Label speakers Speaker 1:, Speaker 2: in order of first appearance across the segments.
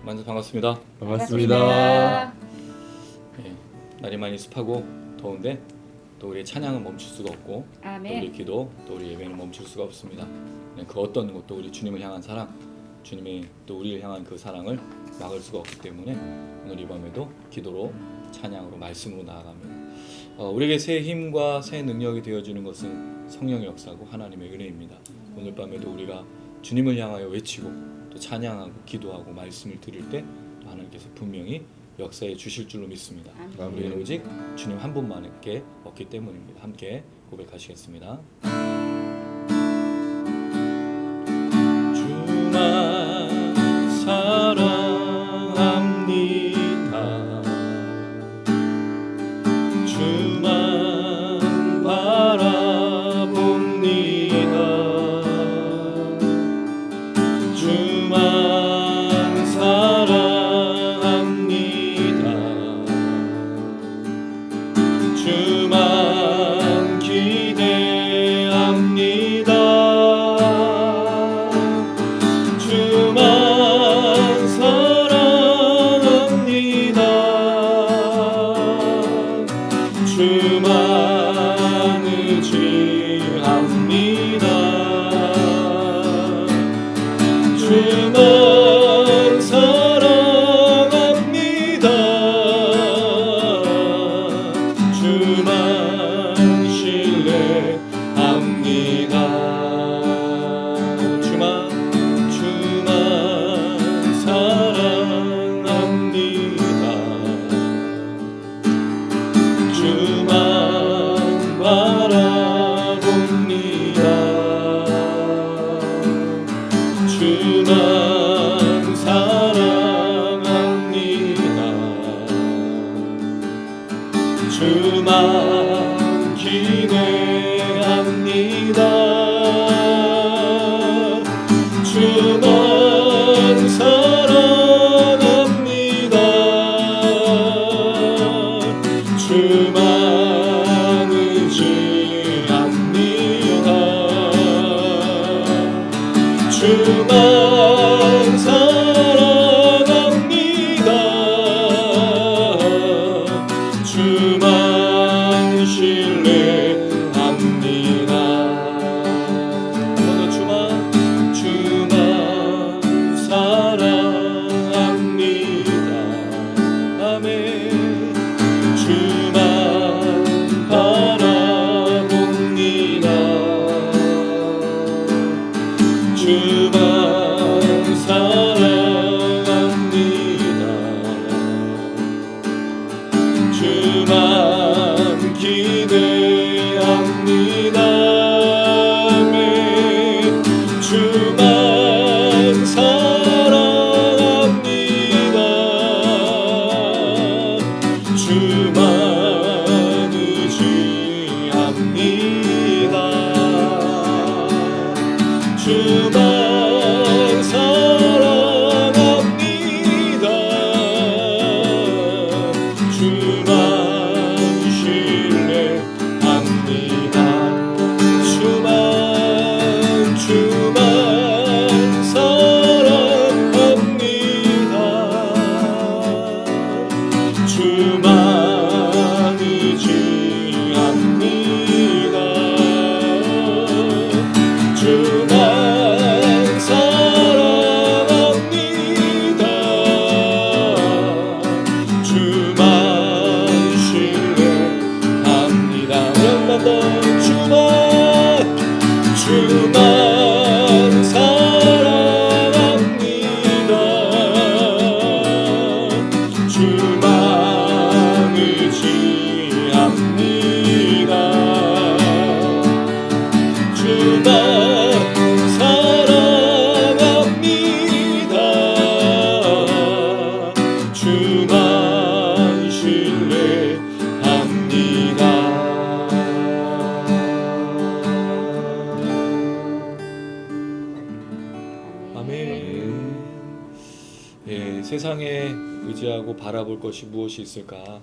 Speaker 1: 만나서 반갑습니다.
Speaker 2: 반갑습니다.
Speaker 1: 날이 많이 습하고 더운데 또 우리의 찬양은 멈출 수가 없고
Speaker 2: 아멘.
Speaker 1: 또 우리 기도, 또 우리 예배는 멈출 수가 없습니다. 그 어떤 것도 우리 주님을 향한 사랑, 주님이 또 우리를 향한 그 사랑을 막을 수가 없기 때문에 오늘 이 밤에도 기도로, 찬양으로, 말씀으로 나아가며 우리에게 새 힘과 새 능력이 되어주는 것은 성령의 역사고 하나님의 은혜입니다. 오늘 밤에도 우리가 주님을 향하여 외치고 또 찬양하고 기도하고 말씀을 들을 때 또 하나님께서 분명히 역사해 주실 줄로 믿습니다.
Speaker 2: 아멘.
Speaker 1: 우리는 오직 주님 한 분만께 얻기 때문입니다. 함께 고백하시겠습니다. 주만 사랑합니다. 주만 바라봅니다. 주만 사랑합니다. 주만 기대합니다. 주만 사랑합니다. 주만 의지합니다. 주만 사랑합니다. 주만 신뢰합니다. 주만 사랑합니다. 주만 바라봅니다. 주만 사랑합니다. 주만 기대합니다. 주만 사랑합니다. 주만 의지합니다. 주만 사랑합니다. 주만 신뢰합니다. 오늘 주만 사랑합니다. 아멘. 주만 바라봅니다. 주만 사랑합니다. 주만 기대합니다. 아멘. 주만 사랑합니다. 주만 의지합니다. 주만 사랑합니다. 주만 신뢰합니다. 주만 사랑합니다. 주만 의지합니다. 주만 사랑합니다. 주만 신뢰합니다. 한번 더 주만 사랑합니다. 주만 의지합니다. 주만 사랑합니다. 주만 신뢰합니다. 아멘. 세상에 의지하고 바라볼 것이 무엇이 있을까?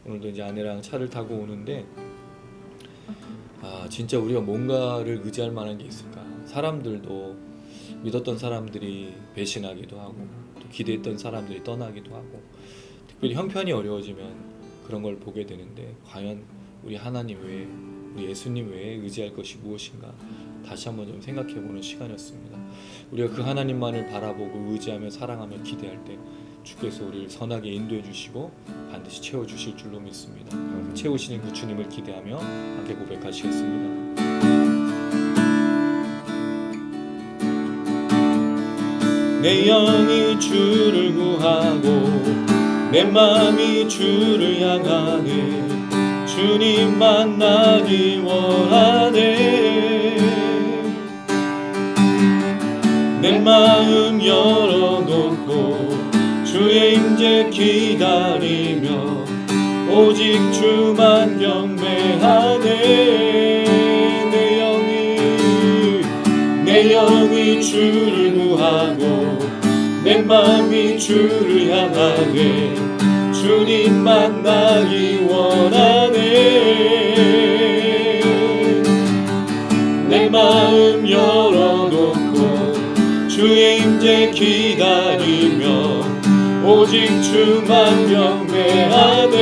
Speaker 1: 오늘도 이제 아내랑 차를 타고 오는데 진짜 우리가 뭔가를 의지할 만한 게 있을까? 사람들도 믿었던 사람들이 배신하기도 하고 또 기대했던 사람들이 떠나기도 하고 특별히 형편이 어려워지면 그런 걸 보게 되는데 과연 우리 하나님 외에 우리 예수님 외에 의지할 것이 무엇인가 다시 한번 좀 생각해보는 시간이었습니다. 우리가 그 하나님만을 바라보고 의지하며 사랑하며 기대할 때 주께서 우리를 선하게 인도해 주시고 반드시 채워주실 줄로 믿습니다. 채우시는 그 주님을 기대하며 함께 고백하시겠습니다. 내 영이 주를 구하고 내 마음이 주를 향하네. 주님 만나기 원하네. 내 마음 열어놓고 주의 임재 기다리며 오직 주만 경배하네. 내 영이 주를 구하고 내 마음이 주를 향하네. 주님 만나기 원하네. 내 마음 열어놓고 주의 임재 기다리며 오직 주만 경배하네.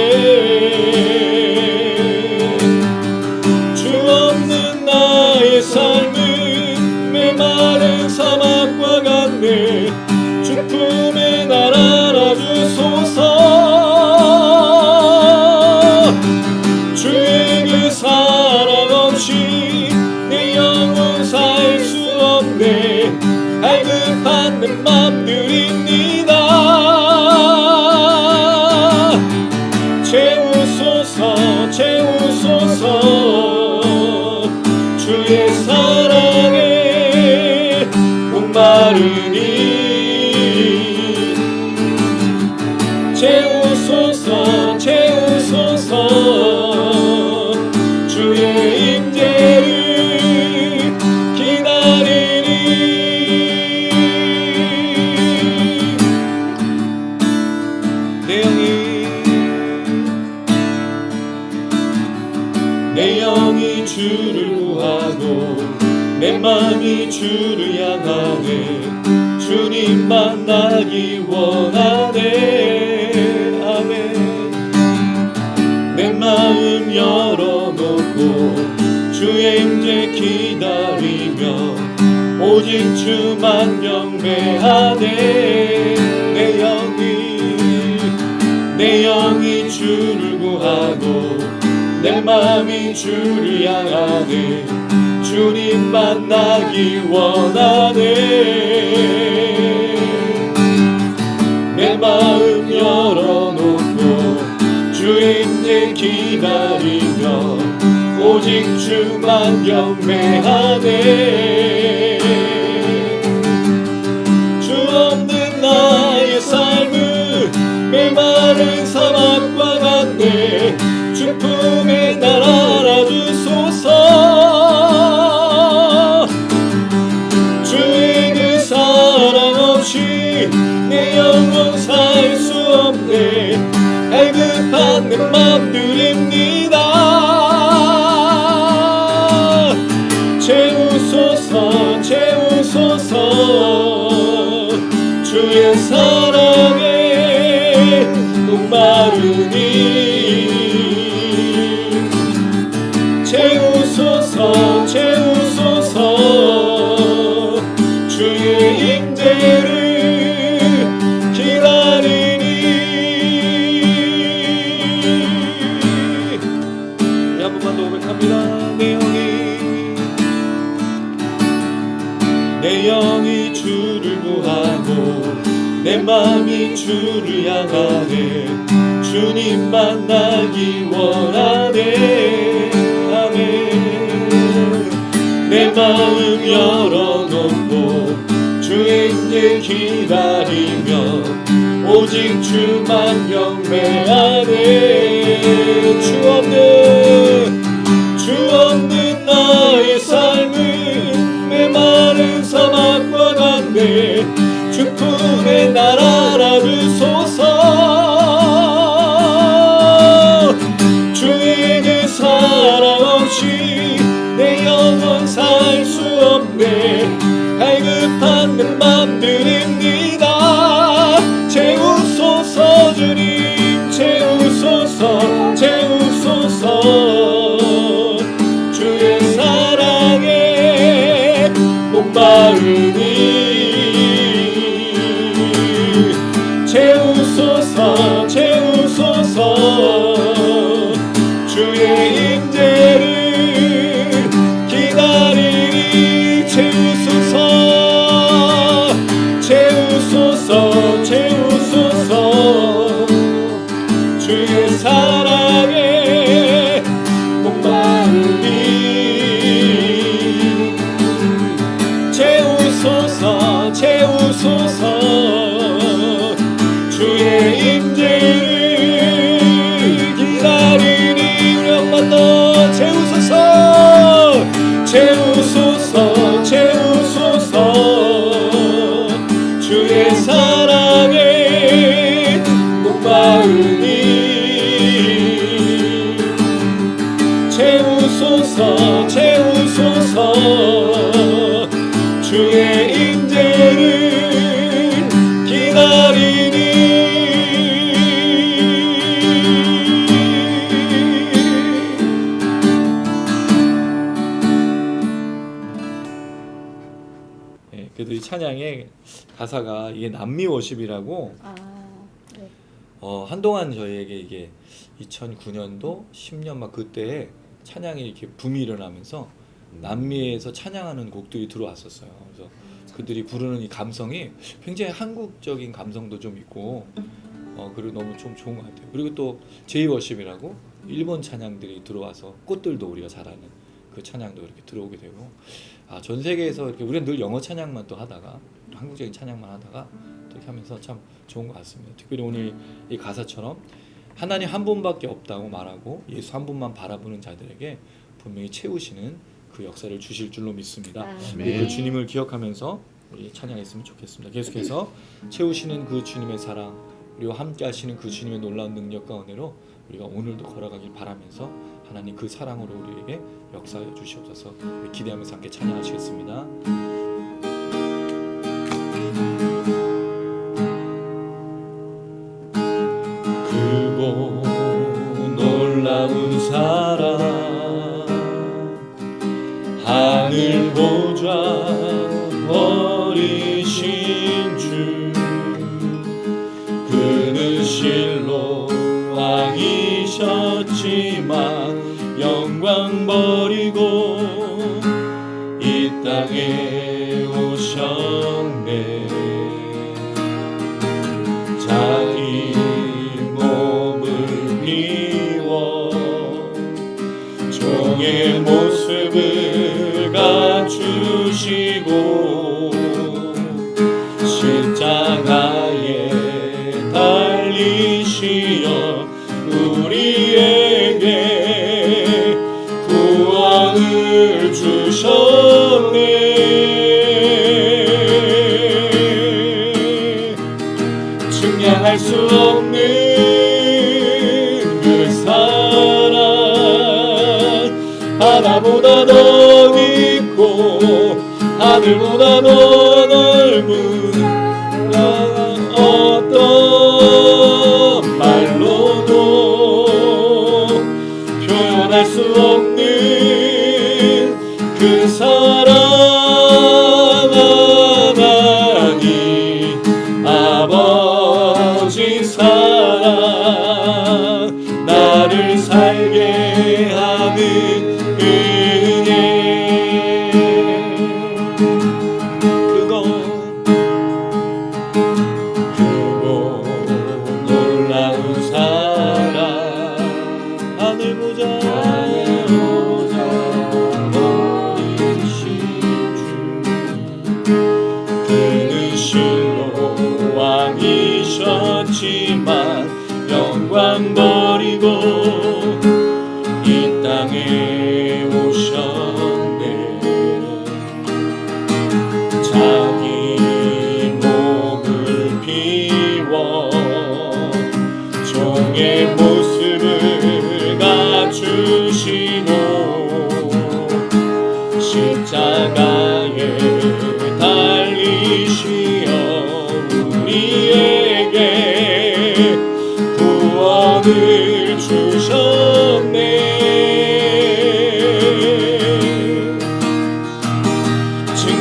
Speaker 1: 주 없는 나의 삶은 메마른 사막과 같네. 주 품에 날 안아주소서. 주의 그 사랑 없이 내 영혼 살 수 없네. 갈급한 내 맘 드립니다. 채우소서 채우소서. 주의 사랑에 목마르니 채우소서 채우소서. 주의 임재를 기다리니 내 영이 주를 구하고 내 마음이 주를 향하네. 주님 만나기 원하네. 아멘. 내 마음 열어놓고 주의 임재 기다리며 오직 주만 경배하네. 내 영이 주를 구하고 내 마음이 주를 향하네. 주님 만나기 원하네. 내 마음 열어놓고 주의 임재 기다리며 오직 주만 경배하네. 주 없는 나의 삶은 메마른 사막과 같네. 주 품에 날 안아주소서. 주의 그 사랑 없이 내 영혼 살 수 없네. 갈급한 내 맘 드립니다. 채우소서 채우소서. 주의 사랑에 목마르니 채우소서 채우소서. 주의 임재를 기다리니. 한 번만 더 고백합니다. 내 영이 주를 구하고 내 마음이 주를 향하네. 주님 만나기 원하네. 내 마음 열어놓고 주의 임재 기다리며 오직 주만 경배하네. 주 없는 나의 삶은 메마른 사막과 같네. 주 품에 날 안아주소서. 주의 그 사랑 없이 내 가운데 갈급한 내 맘 드립니다. 채우소서 주님, 채우소서, 채우소서. 주의 사랑에 목마르니 채우소서, 채우소서. 주의 임재를 기다리니 채우소서, 채우소서, 채우소서. 주의 사랑에 목마르니 채우소서, 채우소서. 주의 임재를 기다리니 우리 한 번 더 채우소서, 채우소서, 채우소서. 주의 사랑에 목마르니 채우소서, 채우소서. 주의 임재를 기다리니 그래도 이 찬양의 가사가 이게 남미 워십이라고
Speaker 2: 네.
Speaker 1: 한동안 저희에게 이게 2009년도 10년 막 그때 찬양이 이렇게 붐이 일어나면서 남미에서 찬양하는 곡들이 들어왔었어요. 그래서 그들이 부르는 이 감성이 굉장히 한국적인 감성도 좀 있고 그리고 너무 좀 좋은 것 같아요. 그리고 또 제이워십이라고 일본 찬양들이 들어와서 꽃들도 우리가 잘 아는 그 찬양도 이렇게 들어오게 되고 전 세계에서 이렇게 우리는 늘 영어 찬양만 또 하다가 한국적인 찬양만 하다가 이렇게 하면서 참 좋은 것 같습니다. 특별히 오늘 이 가사처럼 하나님 한 분밖에 없다고 말하고 예수 한 분만 바라보는 자들에게 분명히 채우시는 그 역사를 주실 줄로 믿습니다. 그 주님을 기억하면서 우리 찬양했으면 좋겠습니다. 계속해서 채우시는 그 주님의 사랑 그리고 함께 하시는 그 주님의 놀라운 능력 가운데로 우리가 오늘도 걸어가길 바라면서 하나님 그 사랑으로 우리에게 역사해 주시옵소서. 기대하면서 함께 찬양하시겠습니다. 크고 놀라운 사랑 하늘 보좌 버리신 주 그는 실로 왕이셨지만 영광 버리고 이 땅에 오셨네. 자기 몸을 비워 종의 모습을 갖추시고 십자가에 달리시어 우리에게 구원을 주셨네. 측량할 수 없는 그 사랑 바다보다 더 깊고 하늘보다 더 넓은 어떤 말로도 표현할 수 없는 그 사랑 하나님 아버지 사랑 나를 살게 하는 은혜 크고 놀라운 사랑 하늘 보자 버리신 주 그는 실로 왕이셨지만 영광 버리고 이 땅에 오셨네. 자기 몸을 비워 종의 모습을 갖추시고 십자가에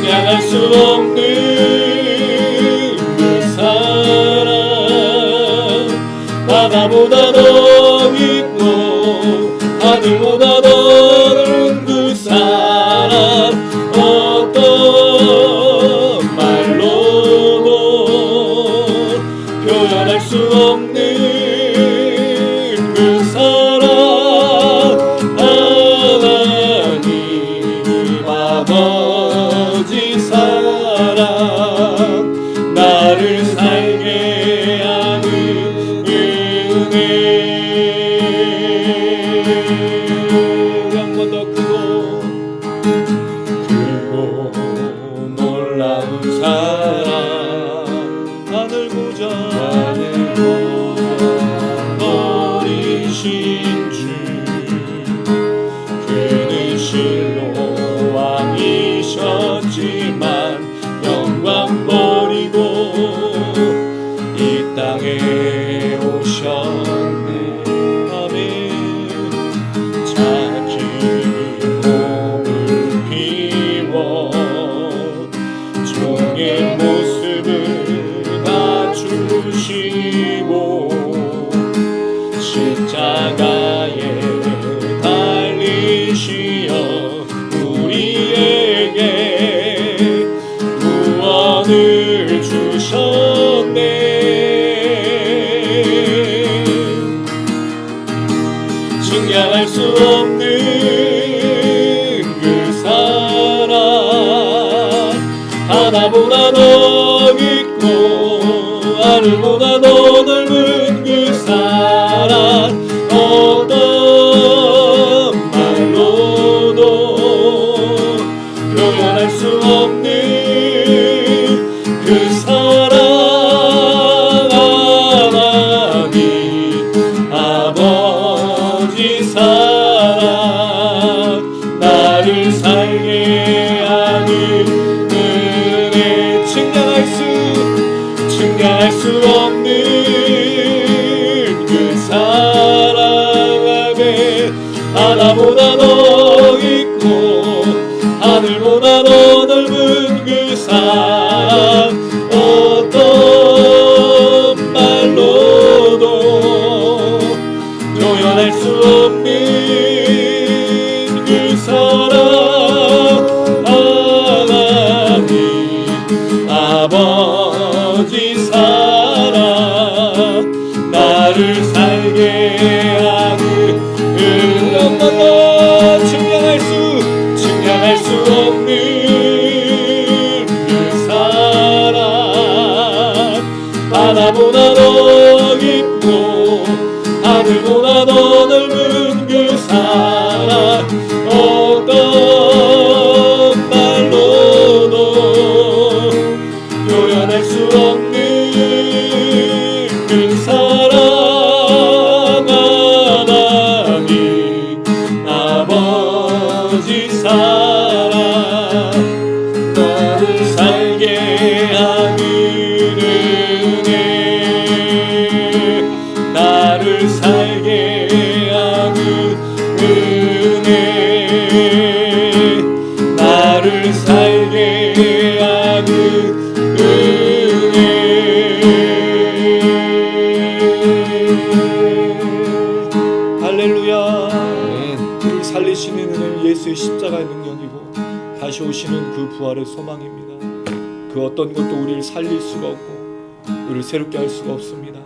Speaker 1: 측량할 수 없는 그 사랑, 바다보다 더 깊고 하늘보다 더 넓은 그 사랑, 어떤 말로도 표현할 수 없는 그 사랑, 하나님 아버지 사랑, 나를 살게 하는 은혜. 한 번 더 크고 놀라운 사랑, 하늘 보자 버리신 주, 그는 실로 왕이셨지만 영광 버리고 이 땅에 오셨네. 아멘. 자기 몸을 비워 종의 모습을 갖추시고 십자가에 달리시어 우리에게 구원을 주셨네. 측량할 수 없는 그 사랑, 바다보다 더 깊고 하늘보다 더 넓은 그 사랑, 어떤 말로도 표현할 수 없는 그 사랑, 하나님 아버지 사랑, 나를 살게 하는 은혜. 측량할 수 없는 그 사랑 앞에 바다보다 더 깊고 하늘보다 더 넓은 그 사랑, 어떤 말로도 표현할 수 없는 그 사랑, 하나님 아버지 사랑, 나를 살게 하는 은혜로 측량할 수 없는 그 사랑, 바다보다 더 깊고 하늘보다 더 넓은 그 사랑, 어떤 말로도 표현할 수 없는 그 사랑, 하나님 아버지 사랑, 나를 살게 하는 은혜, 나를 살게 하는 은혜, 나를 살게 하는 은혜. 할렐루야. 우리 살리시는 은혜는 예수의 십자가의 능력이고 다시 오시는 그 부활의 소망입니다. 그 어떤 것도 우리를 살릴 수가 없고 우리를 새롭게 할 수가 없습니다.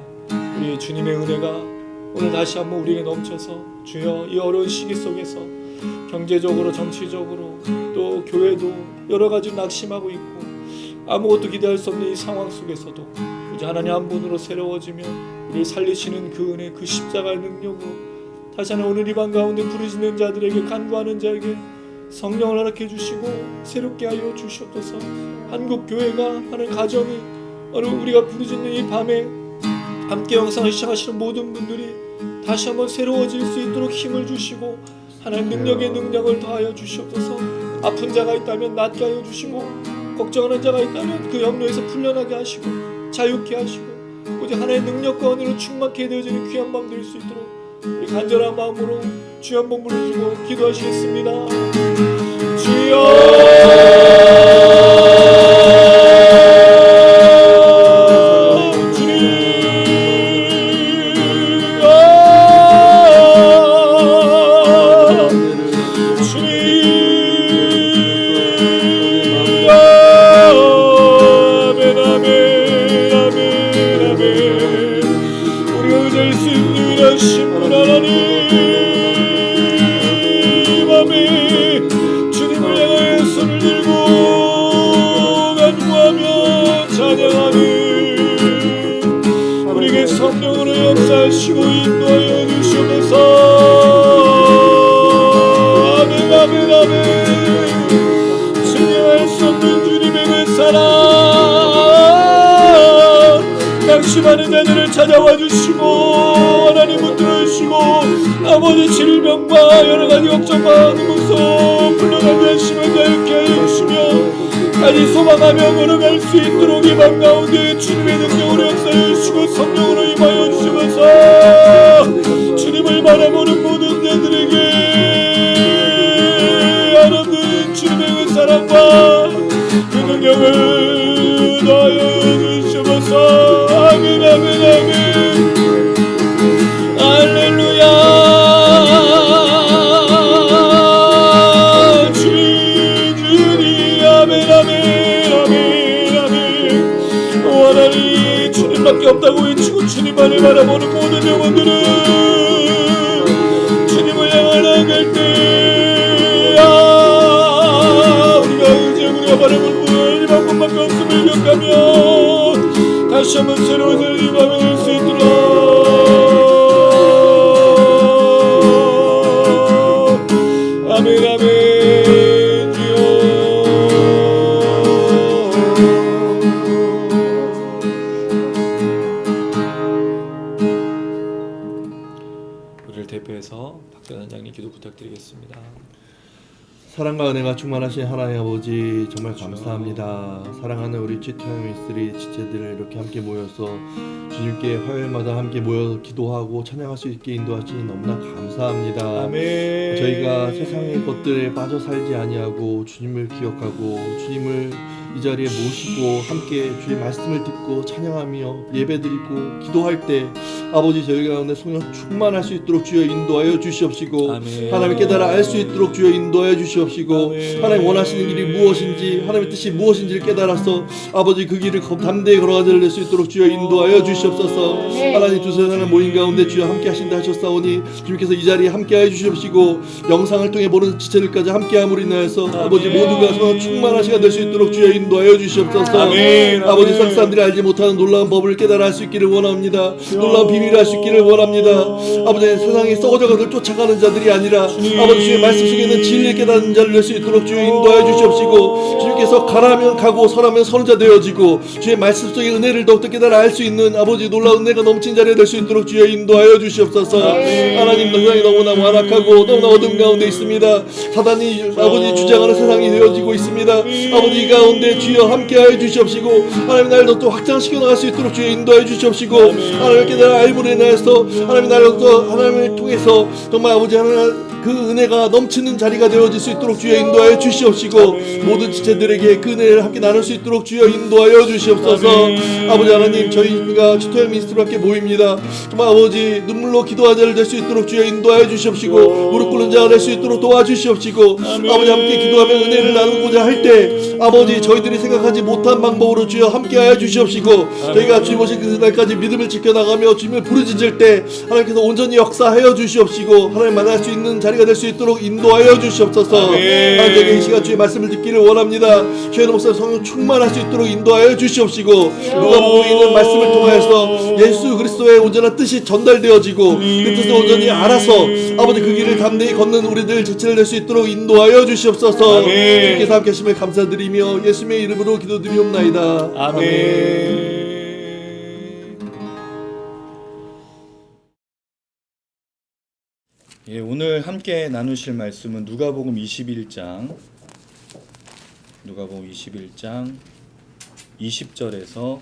Speaker 1: 우리의 주님의 은혜가 오늘 다시 한번 우리에게 넘쳐서, 주여, 이 어려운 시기 속에서 경제적으로 정치적으로 또 교회도 여러 가지 낙심하고 있고 아무것도 기대할 수 없는 이 상황 속에서도 이제 하나님 한 분으로 새로워지며 우리를 살리시는 그 은혜, 그 십자가의 능력으로 다시 한번 오늘 이 방 가운데 부르짖는 자들에게, 간구하는 자에게 성령을 허락해 주시고 새롭게 하여 주시옵소서. 한국 교회가, 하는 가정이, 오늘 우리가 부르짖는 이 밤에 함께 영상을 시청하시는 모든 분들이 다시 한번 새로워질 수 있도록 힘을 주시고 하나님 능력의 능력을 더하여 주시옵소서. 아픈 자가 있다면 낫게 하여 주시고 걱정하는 자가 있다면 그 염려에서 풀려나게 하시고 자유케 하시고 오직 하나님의 능력과 은혜로 충만케 되어지는 귀한 밤 될 수 있도록 우리 간절한 마음으로 주여 한번 부르시고 기도하시겠습니다. 주여 하시고 인도하여 주시옵소서. 아멘 아멘 아멘. 증명할 수 없는 주님의 그 사랑, 낙심하는 자들을 찾아와 주시고 하나님 붙들어 주시고 아버지 질병과 여러가지 걱정과 무서움 불러가게 하시며 자유케 하여 주시며 다시 소망하며 걸어갈 수 있도록 이 밤 가운데 주님의 능력으로 역사해 주시고 성령으로 임하여 주시면서 주님을 바라보는 모든 자들에게 하나님 주님의 그 사랑과 그 능력을 더하여 주시면서 아멘 아멘 아멘. 할렐루야. 주님 아멘 아멘 아멘 아멘. 오 하나님 주님밖에 없다고 외치고 주님만을 바라보는 모든 영혼들은 주님을 향하나갈 때 우리가 이제 우리가 바라볼 분 한 분밖에 없음을 기억하며 다시 한번 새로운 삶을 임하며 수 있도록 아멘 아멘 주여. 우리를 대표해서 박전 원장님 기도 부탁드리겠습니다.
Speaker 2: 사랑과 은혜가 충만하신 하나님 아버지 정말 감사합니다. 사랑하는 우리 치트미스리 지체들 이렇게 함께 모여서 주님께 화요일마다 함께 모여 기도하고 찬양할 수 있게 인도하시니 너무나 감사합니다.
Speaker 1: 아멘.
Speaker 2: 저희가 세상의 것들에 빠져 살지 아니하고 주님을 기억하고 주님을 이 자리에 모시고 함께 주의 말씀을 듣고 찬양하며 예배드리고 기도할 때 아버지 저희 가운데 성령 충만할 수 있도록 주여 인도하여 주시옵시고
Speaker 1: 아멘.
Speaker 2: 하나님 깨달아 알 수 있도록 주여 인도하여 주시옵시고
Speaker 1: 아멘.
Speaker 2: 하나님 원하시는 길이 무엇인지 하나님의 뜻이 무엇인지를 깨달아서 아버지 그 길을 담대히 걸어가질 수 있도록 주여 인도하여 주시옵소서. 하나님 두 세상의 모임 가운데 주여 함께 하신다 하셨사오니 주님께서 이 자리에 함께하여 주시옵시고 영상을 통해 보는 지체들까지 함께함으로 인하여서 아버지 모두가 성령 충만한 시간 될 수 있도록 주여 인도하여 주시옵소서.
Speaker 1: 아멘.
Speaker 2: 아버지 세상 사람들이 알지 못하는 놀라운 법을 깨달아 알 수 있기를 원합니다. 놀라운 비밀을 알 수 있기를 원합니다. 아버지 세상에 썩어져가를 쫓아가는 자들이 아니라 아버지 주의 말씀 속에 있는 진리를 깨닫는 자를 낼 수 있도록 주여 인도하여 주시옵시고 주님께서 가라면 가고 서라면 서는 자 되어지고 주의 말씀 속의 은혜를 더욱더 깨달아 알 수 있는 아버지 놀라운 은혜가 넘친 자리에 될 수 있도록 주여 인도하여 주시옵소서. 하나님 세상이 너무나 완악하고 너무나 어둠 가운데 있습니다. 사단이 아버지 주장하는 세상이 되어지고 있습니다. 아버지 이 가운데 주여 함께하여 주시옵시고 하나님 나를 더 확장시켜 나갈 수 있도록 주여 인도하여 주시옵시고 하나님 깨달아 알므로 인하여서 하나님 나를 더 하나님을 통해서 정말 아버지 하나님 그 은혜가 넘치는 자리가 되어질 수 있도록 주여 인도하여 주시옵시고 모든 지체들에게 그 은혜를 함께 나눌 수 있도록 주여 인도하여 주시옵소서. 아버지 하나님 저희가 주토형 미니스트로 함께 모입니다. 정말 아버지 눈물로 기도하는 자를 될 수 있도록 주여 인도하여 주시옵시고 무릎 꿇는 자가 될 수 있도록 도와주시옵시고 아버지 함께 기도하며 은혜를 나누고자 할 때 아버지 저희들이 생각하지 못한 방법으로 주여 함께하여 주시옵시고 저희가 주님 오신 그 날까지 믿음을 지켜나가며 주님을 부르짖을 때 하나님께서 온전히 역사하여 주시옵시고 하나님 만날 수 있는 자리가 될 수 있도록 인도하여 주시옵소서. 하나님께 이 시간 주의 말씀을 듣기를 원합니다. 주의 목사님 성령 충만할 수 있도록 인도하여 주시옵시고 누가복음에 있는 말씀을 통하여서 예수 그리스도의 온전한 뜻이 전달되어지고 그 뜻을 온전히 알아서 아버지 그 길을 담대히 걷는 우리들 지체를 낼 수 있도록 인도하여 주시옵소서. 주님께서 함께 하심을 감사드리며 예수님의 이름으로 기도드리옵나이다.
Speaker 1: 아멘. 예, 오늘 함께 나누실 말씀은 누가복음 21장 20절에서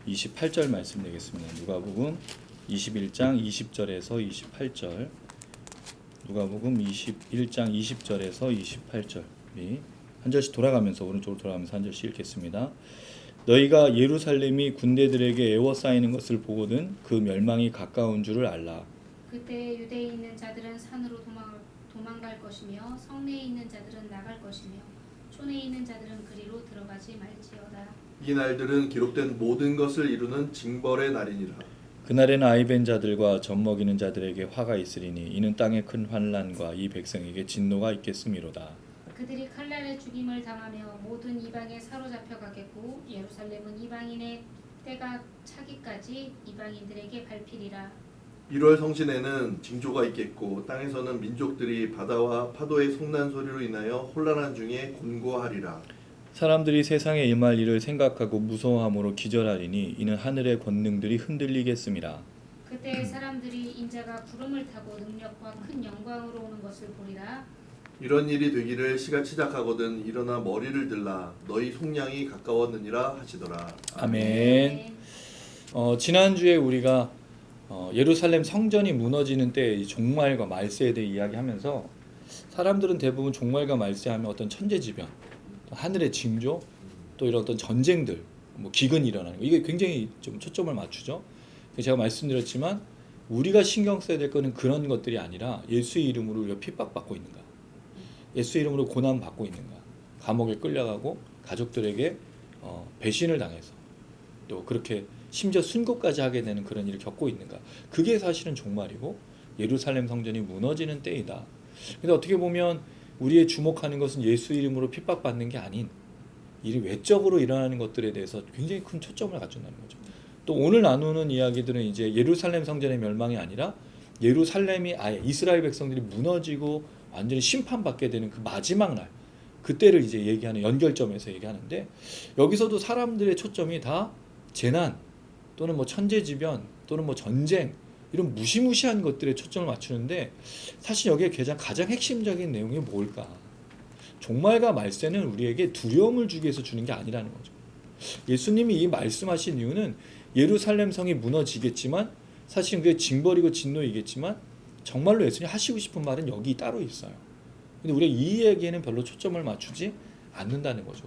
Speaker 1: 28절 말씀 되겠습니다. 누가복음 21장 20절에서 28절. 누가복음 21장 20절에서 28절. 한 절씩 돌아가면서 오른쪽으로 돌아가면서 한 절씩 읽겠습니다. 너희가 예루살렘이 군대들에게 에워싸이는 것을 보거든 그 멸망이 가까운 줄을 알라.
Speaker 3: 그때 유대에 있는 자들은 산으로 도망갈 것이며 성내에 있는 자들은 나갈 것이며 촌에 있는 자들은 그리로 들어가지 말지어다.
Speaker 2: 이 날들은 기록된 모든 것을 이루는 징벌의 날이니라.
Speaker 1: 그날에는 아이벤 자들과 젖먹이는 자들에게 화가 있으리니 이는 땅에 큰 환난과 이 백성에게 진노가 있겠음이로다.
Speaker 3: 그들이 칼날에 죽임을 당하며 모든 이방에 사로잡혀 가겠고 예루살렘은 이방인의 때가 차기까지 이방인들에게 밟히리라.
Speaker 2: 1월 성신에는 징조가 있겠고 땅에서는 민족들이 바다와 파도의 성난 소리로 인하여 혼란한 중에 곤고하리라.
Speaker 1: 사람들이 세상에 임할 일을 생각하고 무서워함으로 기절하리니 이는 하늘의 권능들이 흔들리겠습니다.
Speaker 3: 그때 사람들이 인자가 구름을 타고 능력과 큰 영광으로 오는 것을 보리라.
Speaker 2: 이런 일이 되기를 시가 시작하거든 일어나 머리를 들라 너희 속량이 가까웠느니라 하시더라.
Speaker 1: 아멘. 지난주에 우리가 예루살렘 성전이 무너지는 때 이 종말과 말세에 대해 이야기하면서 사람들은 대부분 종말과 말세하면 어떤 천재지변, 하늘의 징조, 또 이런 어떤 전쟁들, 뭐 기근이 일어나는 거, 이게 굉장히 좀 초점을 맞추죠. 제가 말씀드렸지만 우리가 신경 써야 될 거는 그런 것들이 아니라 예수의 이름으로 우리가 핍박받고 있는가, 예수의 이름으로 고난받고 있는가, 감옥에 끌려가고 가족들에게 배신을 당해서 또 그렇게 심지어 순교까지 하게 되는 그런 일을 겪고 있는가, 그게 사실은 종말이고 예루살렘 성전이 무너지는 때이다. 근데 어떻게 보면 우리의 주목하는 것은 예수 이름으로 핍박받는 게 아닌 일이 외적으로 일어나는 것들에 대해서 굉장히 큰 초점을 갖춘다는 거죠. 또 오늘 나누는 이야기들은 이제 예루살렘 성전의 멸망이 아니라 예루살렘이 아예 이스라엘 백성들이 무너지고 완전히 심판받게 되는 그 마지막 날, 그때를 이제 얘기하는 연결점에서 얘기하는데, 여기서도 사람들의 초점이 다 재난 또는 뭐 천재지변 또는 뭐 전쟁, 이런 무시무시한 것들에 초점을 맞추는데, 사실 여기에 가장 핵심적인 내용이 뭘까? 종말과 말세는 우리에게 두려움을 주기 위해서 주는 게 아니라는 거죠. 예수님이 이 말씀하신 이유는 예루살렘 성이 무너지겠지만 사실 그게 징벌이고 진노이겠지만 정말로 예수님이 하시고 싶은 말은 여기 따로 있어요. 근데 우리가 이 얘기에는 별로 초점을 맞추지 않는다는 거죠.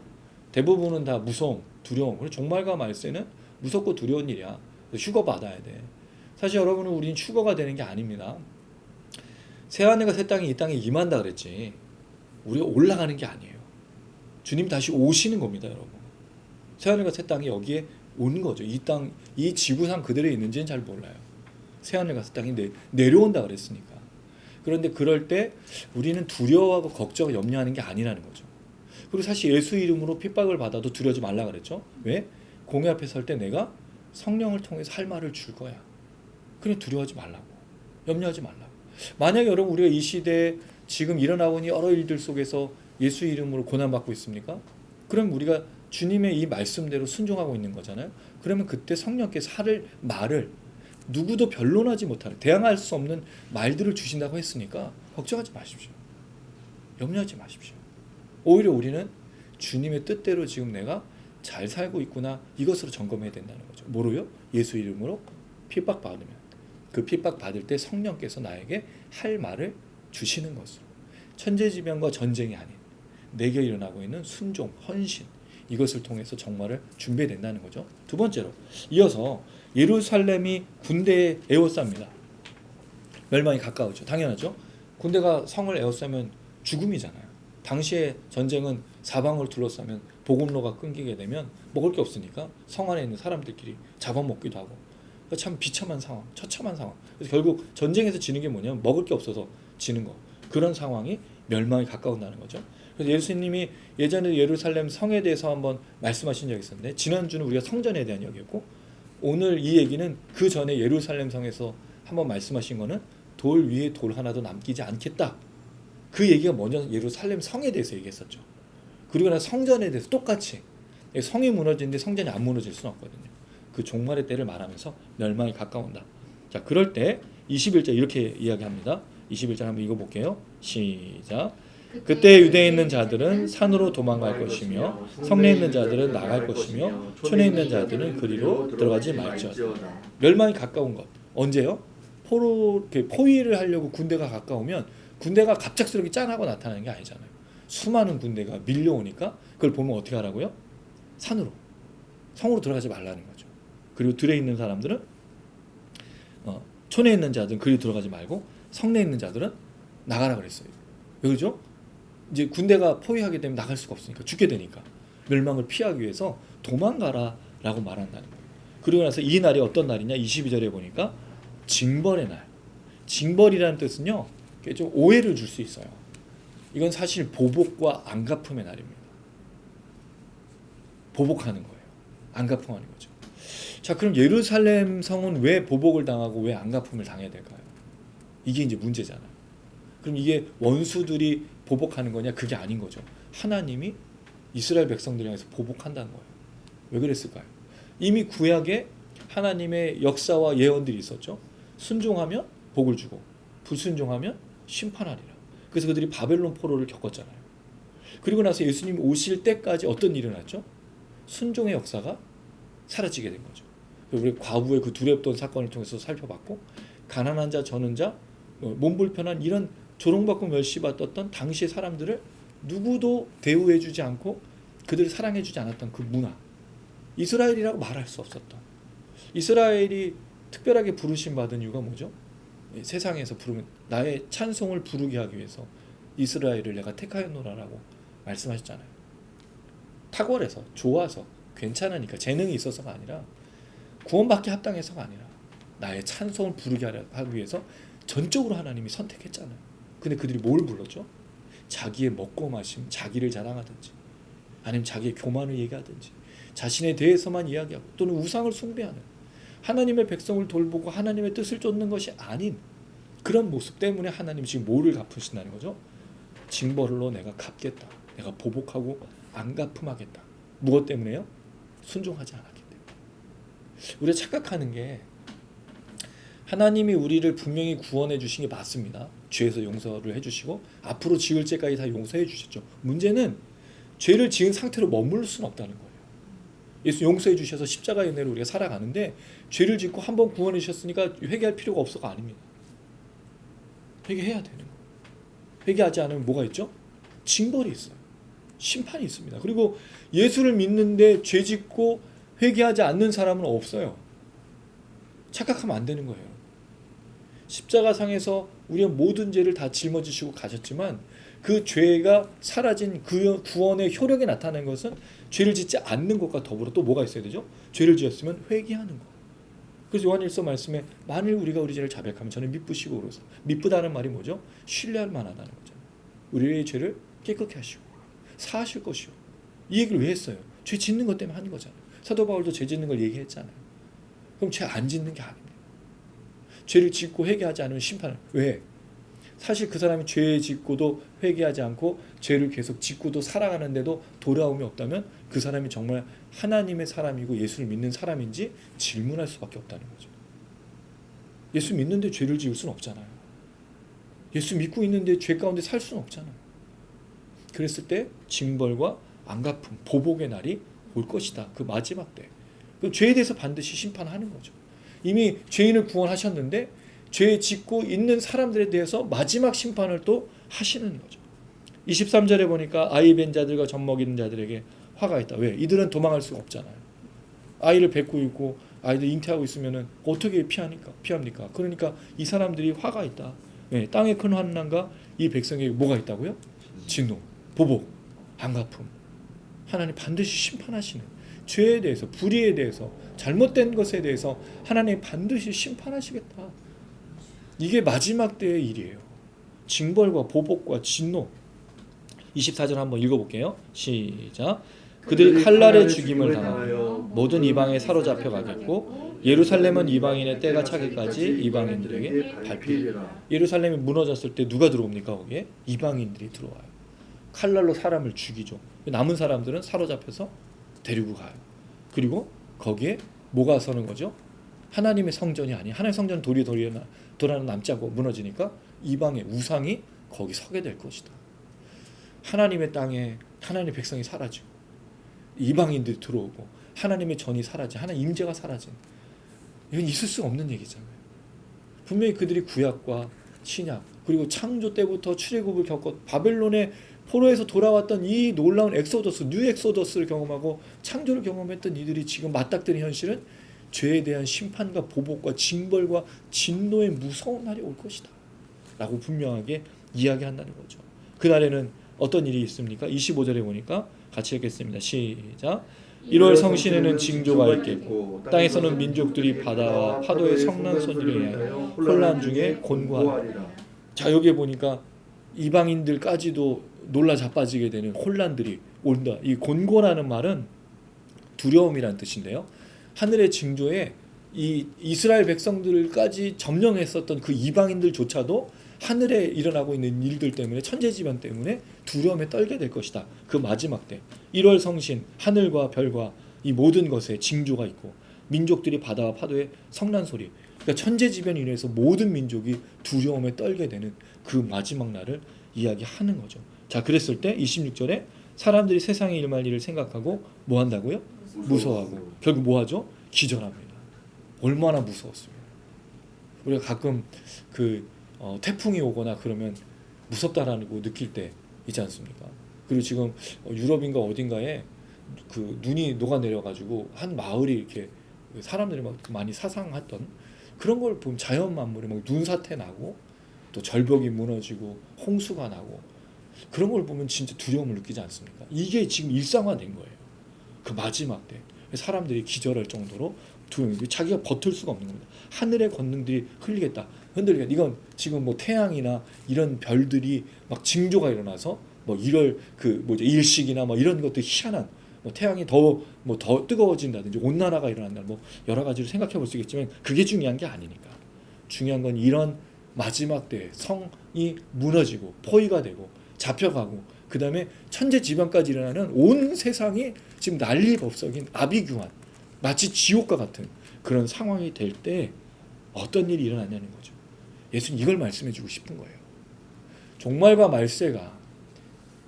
Speaker 1: 대부분은 다 무서움, 두려움. 그리고 종말과 말세는 무섭고 두려운 일이야. 휴거 받아야 돼. 사실 여러분은 우리는 휴거가 되는 게 아닙니다. 새하늘과 새 땅이 이 땅에 임한다 그랬지, 우리가 올라가는 게 아니에요. 주님 다시 오시는 겁니다, 여러분. 새하늘과 새 땅이 여기에 오는 거죠. 이 땅, 이 지구상 그대로 있는지는 잘 몰라요. 새하늘과 새 땅이 내려온다 그랬으니까. 그런데 그럴 때 우리는 두려워하고 걱정하고 염려하는 게 아니라는 거죠. 그리고 사실 예수 이름으로 핍박을 받아도 두려워하지 말라 그랬죠. 왜? 공회 앞에 설 때 내가 성령을 통해서 할 말을 줄 거야. 그냥 두려워하지 말라고, 염려하지 말라고. 만약에 여러분 우리가 이 시대에 지금 일어나고 있는 여러 일들 속에서 예수 이름으로 고난받고 있습니까? 그럼 우리가 주님의 이 말씀대로 순종하고 있는 거잖아요. 그러면 그때 성령께서 할 말을 누구도 변론하지 못하는, 대항할 수 없는 말들을 주신다고 했으니까 걱정하지 마십시오. 염려하지 마십시오. 오히려 우리는 주님의 뜻대로 지금 내가 잘 살고 있구나, 이것으로 점검해야 된다는 거죠. 뭐로요? 예수 이름으로 핍박받으면 그 핍박받을 때 성령께서 나에게 할 말을 주시는 것으로, 천재지변과 전쟁이 아닌 내게 일어나고 있는 순종, 헌신, 이것을 통해서 정말을 준비된다는 거죠. 두 번째로 이어서 예루살렘이 군대에 에워쌉니다. 멸망이 가까우죠. 당연하죠. 군대가 성을 에워싸면 죽음이잖아요. 당시에 전쟁은 사방을 둘러싸면 보급로가 끊기게 되면 먹을 게 없으니까 성 안에 있는 사람들끼리 잡아먹기도 하고, 참 비참한 상황, 처참한 상황. 그래서 결국 전쟁에서 지는 게 뭐냐면 먹을 게 없어서 지는 거. 그런 상황이 멸망이 가까운다는 거죠. 그래서 예수님이 예전에 예루살렘 성에 대해서 한번 말씀하신 적이 있었는데, 지난주는 우리가 성전에 대한 얘기였고, 오늘 이 얘기는 그 전에 예루살렘 성에서 한번 말씀하신 거는 돌 위에 돌 하나도 남기지 않겠다. 그 얘기가 먼저 예루살렘 성에 대해서 얘기했었죠. 그리고 나서 성전에 대해서 똑같이, 성이 무너지는데 성전이 안 무너질 수는 없거든요. 그 종말의 때를 말하면서 멸망이 가까운다. 자, 그럴 때 21절 이렇게 이야기합니다. 21절 한번 읽어볼게요. 시작. 그때 유대에 있는 자들은 산으로 도망갈 것이며 성내에 있는 자들은 나갈 것이며 촌에 있는 자들은 그리로 들어가지 말지어다. 멸망이 가까운 것. 언제요? 포위를 하려고 군대가 가까우면 군대가 갑작스럽게 짠하고 나타나는 게 아니잖아요. 수많은 군대가 밀려오니까 그걸 보면 어떻게 하라고요? 산으로, 성으로 들어가지 말라는 거죠. 그리고 들에 있는 사람들은 촌에 있는 자들은 그리 들어가지 말고 성내에 있는 자들은 나가라 그랬어요. 왜 그러죠? 이제 군대가 포위하게 되면 나갈 수가 없으니까, 죽게 되니까 멸망을 피하기 위해서 도망가라라고 말한다는 거예요. 그리고 나서 이 날이 어떤 날이냐? 22절에 보니까 징벌의 날. 징벌이라는 뜻은요, 좀 오해를 줄 수 있어요. 이건 사실 보복과 안갚음의 날입니다. 보복하는 거예요. 안갚음하는 거죠. 자, 그럼 예루살렘 성은 왜 보복을 당하고 왜 안갚음을 당해야 될까요? 이게 이제 문제잖아요. 그럼 이게 원수들이 보복하는 거냐? 그게 아닌 거죠. 하나님이 이스라엘 백성들 향해서 보복한다는 거예요. 왜 그랬을까요? 이미 구약에 하나님의 역사와 예언들이 있었죠. 순종하면 복을 주고 불순종하면 심판하리라. 그래서 그들이 바벨론 포로를 겪었잖아요. 그리고 나서 예수님 오실 때까지 어떤 일이 일어났죠? 순종의 역사가 사라지게 된 거죠. 우리 과부의 그 두렵던 사건을 통해서 살펴봤고, 가난한 자, 저는 자, 몸불편한 이런 조롱받고 멸시받았던 당시의 사람들을 누구도 대우해주지 않고 그들을 사랑해주지 않았던 그 문화, 이스라엘이라고 말할 수 없었던, 이스라엘이 특별하게 부르심 받은 이유가 뭐죠? 세상에서 부르면 나의 찬송을 부르게 하기 위해서 이스라엘을 내가 택하였노라라고 말씀하셨잖아요. 탁월해서, 좋아서, 괜찮으니까, 재능이 있어서가 아니라, 구원받기 합당해서가 아니라 나의 찬송을 부르게 하기 위해서 전적으로 하나님이 선택했잖아요. 근데 그들이 뭘 불렀죠? 자기의 먹고 마심, 자기를 자랑하든지, 아니면 자기의 교만을 얘기하든지, 자신에 대해서만 이야기하고, 또는 우상을 숭배하는, 하나님의 백성을 돌보고 하나님의 뜻을 쫓는 것이 아닌 그런 모습 때문에 하나님이 지금 뭐를 갚으신다는 거죠? 징벌로 내가 갚겠다. 내가 보복하고 안갚음하겠다. 무엇 때문에요? 순종하지 않았기 때문에. 우리가 착각하는 게, 하나님이 우리를 분명히 구원해 주신 게 맞습니다. 죄에서 용서를 해주시고 앞으로 지을 죄까지 다 용서해 주셨죠. 문제는 죄를 지은 상태로 머물 수는 없다는 거예요. 예수 용서해 주셔서 십자가의 은혜로 우리가 살아가는데, 죄를 짓고 한번 구원해 주셨으니까 회개할 필요가 없어가 아닙니다. 회개해야 되는 거예요. 회개하지 않으면 뭐가 있죠? 징벌이 있어요. 심판이 있습니다. 그리고 예수를 믿는데 죄 짓고 회개하지 않는 사람은 없어요. 착각하면 안 되는 거예요. 십자가상에서 우리의 모든 죄를 다 짊어지시고 가셨지만, 그 죄가 사라진 그 구원의 효력이 나타나는 것은 죄를 짓지 않는 것과 더불어 또 뭐가 있어야 되죠? 죄를 지었으면 회개하는 것. 그래서 요한일서 말씀에 만일 우리가 우리 죄를 자백하면 저는 미쁘시고 그래서, 미쁘다는 말이 뭐죠? 신뢰할 만하다는 거잖아요. 우리의 죄를 깨끗게 하시고 사하실 것이요. 이 얘기를 왜 했어요? 죄 짓는 것 때문에 하는 거잖아요. 사도 바울도 죄 짓는 걸 얘기했잖아요. 그럼 죄 안 짓는 게 아닙니다. 죄를 짓고 회개하지 않으면 심판을. 왜? 사실 그 사람이 죄 짓고도 회개하지 않고 죄를 계속 짓고도 살아가는데도 돌아옴이 없다면 그 사람이 정말 하나님의 사람이고 예수를 믿는 사람인지 질문할 수밖에 없다는 거죠. 예수 믿는데 죄를 지을 수는 없잖아요. 예수 믿고 있는데 죄 가운데 살 수는 없잖아요. 그랬을 때 징벌과 안갚음, 보복의 날이 올 것이다. 그 마지막 때. 그 죄에 대해서 반드시 심판하는 거죠. 이미 죄인을 구원하셨는데 죄 짓고 있는 사람들에 대해서 마지막 심판을 또 하시는 거죠. 23절에 보니까 아이 뵌 자들과 젖 먹이는 자들에게 화가 있다. 왜? 이들은 도망할 수가 없잖아요. 아이를 뵙고 있고 아이들 잉태하고 있으면 어떻게 피합니까? 그러니까 이 사람들이 화가 있다. 왜? 땅의 큰 환난과 이 백성에게 뭐가 있다고요? 진노, 보복, 안갚음. 하나님 반드시 심판하시는, 죄에 대해서, 불의에 대해서, 잘못된 것에 대해서 하나님 반드시 심판하시겠다. 이게 마지막 때의 일이에요. 징벌과 보복과 진노. 24절 한번 읽어볼게요. 시작. 그들이 칼날에 죽임을 당하고 모든 이방에 사로잡혀 가겠고 예루살렘은 이방인의 때가 차기까지 이방인들에게 밟히리라. 예루살렘이 무너졌을 때 누가 들어옵니까? 거기에 이방인들이 들어와요. 칼날로 사람을 죽이죠. 남은 사람들은 사로잡혀서 데리고 가요. 그리고 거기에 뭐가 서는 거죠? 하나님의 성전이 아닌, 하나님의 성전은 도리어 남지 않고 무너지니까 이방의 우상이 거기 서게 될 것이다. 하나님의 땅에 하나님의 백성이 사라지고 이방인들이 들어오고 하나님의 전이 사라진, 하나님 임재가 사라진, 이건 있을 수 없는 얘기잖아요. 분명히 그들이 구약과 신약 그리고 창조 때부터 출애굽을 겪고 바벨론의 포로에서 돌아왔던 이 놀라운 엑소더스, 뉴 엑소더스를 경험하고 창조를 경험했던 이들이 지금 맞닥뜨린 현실은 죄에 대한 심판과 보복과 징벌과 진노의 무서운 날이 올 것이다 라고 분명하게 이야기한다는 거죠. 그날에는 어떤 일이 있습니까? 25절에 보니까 같이 읽겠습니다. 시작. 1월 성신에는 징조가 있겠고 땅에서는 민족들이 바다와 파도의 성난 소리를 위하여 혼란 중에 곤고하리라. 자, 여기에 보니까 이방인들까지도 놀라 자빠지게 되는 혼란들이 온다. 이 곤고라는 말은 두려움이라는 뜻인데요. 하늘의 징조에 이 이스라엘 백성들까지 점령했었던 그 이방인들조차도 하늘에 일어나고 있는 일들 때문에 천재지변 때문에 두려움에 떨게 될 것이다. 그 마지막 때 1월 성신 하늘과 별과 이 모든 것에 징조가 있고 민족들이 바다와 파도의 성난 소리, 그러니까 천재지변이 인해서 모든 민족이 두려움에 떨게 되는 그 마지막 날을 이야기하는 거죠. 자, 그랬을 때 26절에 사람들이 세상에 일어날 일을 생각하고 뭐 한다고요? 무서워하고 결국 뭐 하죠? 기절합니다. 얼마나 무서웠으면. 우리가 가끔 그 태풍이 오거나 그러면 무섭다라는 거 느낄 때 있지 않습니까? 그리고 지금 유럽인가 어딘가에 그 눈이 녹아내려가지고 한 마을이 이렇게 사람들이 막 많이 사상했던 그런 걸 보면 자연 만물이 막 눈사태 나고 또 절벽이 무너지고 홍수가 나고 그런 걸 보면 진짜 두려움을 느끼지 않습니까? 이게 지금 일상화된 거예요. 그 마지막 때 사람들이 기절할 정도로 두려움이 자기가 버틸 수가 없는 겁니다. 하늘의 권능들이 흘리겠다, 흔들리겠다. 이건 지금 뭐 태양이나 이런 별들이 막 징조가 일어나서 뭐 이럴 그 뭐죠 일식이나 뭐 이런 것들 희한한 뭐 태양이 더 뜨거워진다든지 온난화가 일어난다 뭐 여러 가지를 생각해 볼 수 있겠지만 그게 중요한 게 아니니까. 중요한 건 이런 마지막 때 성이 무너지고 포위가 되고 잡혀가고 그 다음에 천재지변까지 일어나는 온 세상이 지금 난리법석인 아비규환 마치 지옥과 같은 그런 상황이 될 때 어떤 일이 일어나냐는 거죠. 예수는 이걸 말씀해 주고 싶은 거예요. 종말과 말세가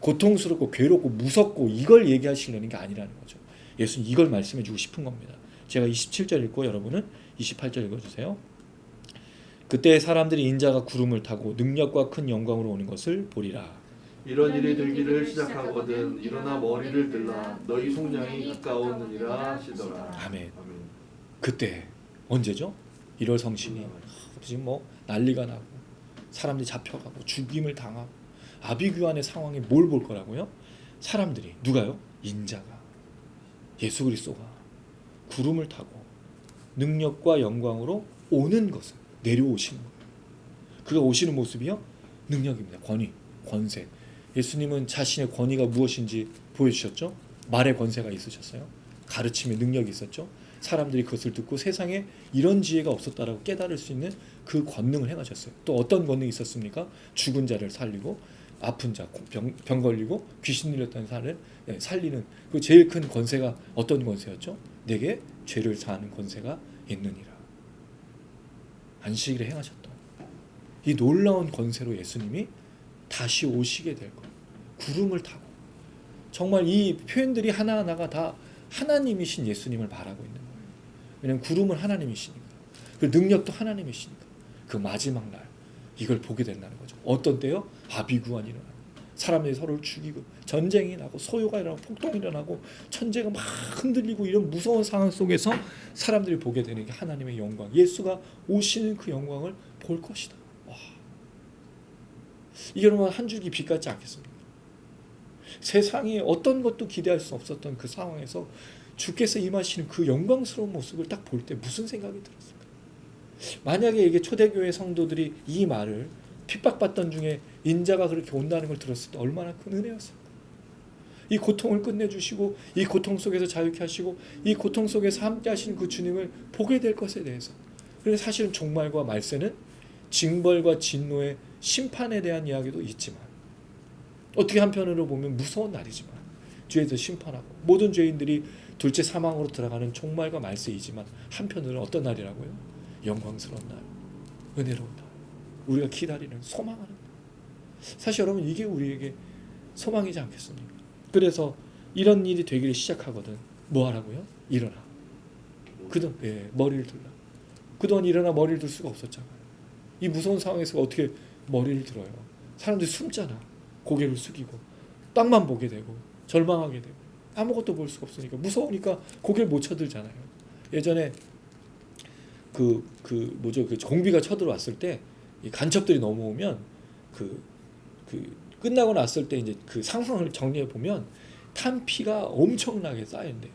Speaker 1: 고통스럽고 괴롭고 무섭고 이걸 얘기하시려는 게 아니라는 거죠. 예수는 이걸 말씀해 주고 싶은 겁니다. 제가 27절 읽고 여러분은 28절 읽어주세요. 그때 사람들이 인자가 구름을 타고 능력과 큰 영광으로 오는 것을 보리라.
Speaker 2: 이런 일이 들기를 시작하거든 일어나 머리를 들라 너희 속량이 가까우느니라 하시더라.
Speaker 1: 아멘. 그때 언제죠? 1월 성신이 지금 뭐 난리가 나고 사람들이 잡혀가고 죽임을 당하고 아비규환의 상황에 뭘 볼 거라고요? 사람들이 누가요? 인자가 예수 그리스도가 구름을 타고 능력과 영광으로 오는 것을 내려오시는 거예요. 그가 오시는 모습이요? 능력입니다. 권위, 권세. 예수님은 자신의 권위가 무엇인지 보여주셨죠? 말의 권세가 있으셨어요. 가르침의 능력이 있었죠. 사람들이 그것을 듣고 세상에 이런 지혜가 없었다라고 깨달을 수 있는 그 권능을 행하셨어요. 또 어떤 권능이 있었습니까? 죽은 자를 살리고 아픈 자, 병 걸리고 귀신 들렸다는 사람을 살리는 그 제일 큰 권세가 어떤 권세였죠? 내게 죄를 사하는 권세가 있느니라. 안식일에 행하셨던 이 놀라운 권세로 예수님이 다시 오시게 될 거예요. 구름을 타고. 정말 이 표현들이 하나하나가 다 하나님이신 예수님을 말하고 있는 거예요. 왜냐하면 구름은 하나님이시니까. 그 능력도 하나님이시니까. 그 마지막 날 이걸 보게 된다는 거죠. 어떤 때요? 아비규환이 일어나고 사람들이 서로를 죽이고 전쟁이 나고 소요가 일어나고 폭동이 일어나고 천재가 막 흔들리고 이런 무서운 상황 속에서 사람들이 보게 되는 게 하나님의 영광. 예수가 오시는 그 영광을 볼 것이다. 와. 이게 여러분 한 줄기 빛 같지 않겠습니까? 세상에 어떤 것도 기대할 수 없었던 그 상황에서 주께서 임하시는 그 영광스러운 모습을 딱 볼 때 무슨 생각이 들었을까? 만약에 이게 초대교회 성도들이 이 말을 핍박받던 중에 인자가 그렇게 온다는 걸 들었을 때 얼마나 큰 은혜였을까? 이 고통을 끝내주시고 이 고통 속에서 자유케 하시고 이 고통 속에서 함께 하시는 그 주님을 보게 될 것에 대해서. 그래서 사실은 종말과 말세는 징벌과 진노의 심판에 대한 이야기도 있지만 어떻게 한편으로 보면 무서운 날이지만 죄에서 심판하고 모든 죄인들이 둘째 사망으로 들어가는 종말과 말세이지만 한편으로는 어떤 날이라고요? 영광스러운 날, 은혜로운 날, 우리가 기다리는 소망하는 날. 사실 여러분 이게 우리에게 소망이지 않겠습니까? 그래서 이런 일이 되기를 시작하거든 뭐 하라고요? 일어나. 그동안 머리를 들라. 그동안 일어나 머리를 들 수가 없었잖아요. 이 무서운 상황에서 어떻게 머리를 들어요? 사람들이 숨잖아. 고개를 숙이고 땅만 보게 되고 절망하게 되고 아무것도 볼 수가 없으니까 무서우니까 고개를 못 쳐들잖아요. 예전에 그 공비가 쳐들어왔을 때 이 간첩들이 넘어오면 그 끝나고 났을 때 이제 그 상황을 정리해 보면 탄피가 엄청나게 쌓이는데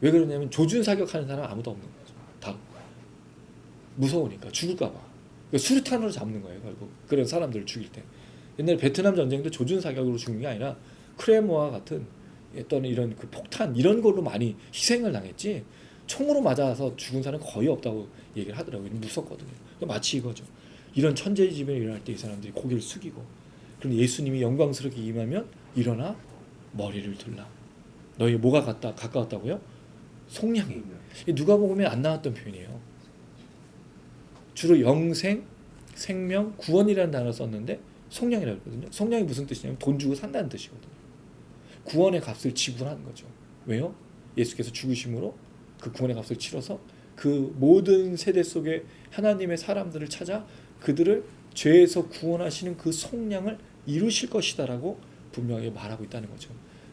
Speaker 1: 왜 그러냐면 조준 사격하는 사람 아무도 없는 거죠. 다 무서우니까 죽을까봐 그러니까 수류탄으로 잡는 거예요. 결국 그런 사람들을 죽일 때. 옛날 베트남 전쟁도 조준 사격으로 죽는 게 아니라 크레모와 같은 어떤 이런 그 폭탄 이런 걸로 많이 희생을 당했지
Speaker 4: 총으로 맞아서 죽은 사람은 거의 없다고 얘기를 하더라고요. 무섭거든요. 마치 이거죠. 이런 천재지변이 일어날 때 이 사람들이 고개를 숙이고, 그럼 예수님이 영광스럽게 임하면 일어나 머리를 들라. 너희 뭐가 가까웠다고요? 속량이. 누가복음에 안 나왔던 표현이에요. 주로 영생, 생명, 구원이라는 단어 썼는데 속량이라고 했거든요. 속량이 무슨 뜻이냐면 돈 주고 산다는 뜻이거든요. 구원의 값을 지불하는 거죠. 왜요? 예수께서 죽으심으로 그 구원의 값을 치러서 그 모든 세대 속에 하나님의 사람들을 찾아 그들을 죄에서 구원하시는 그 속량을 이루실 것이다라고 분명히 말하고 있다는 거죠.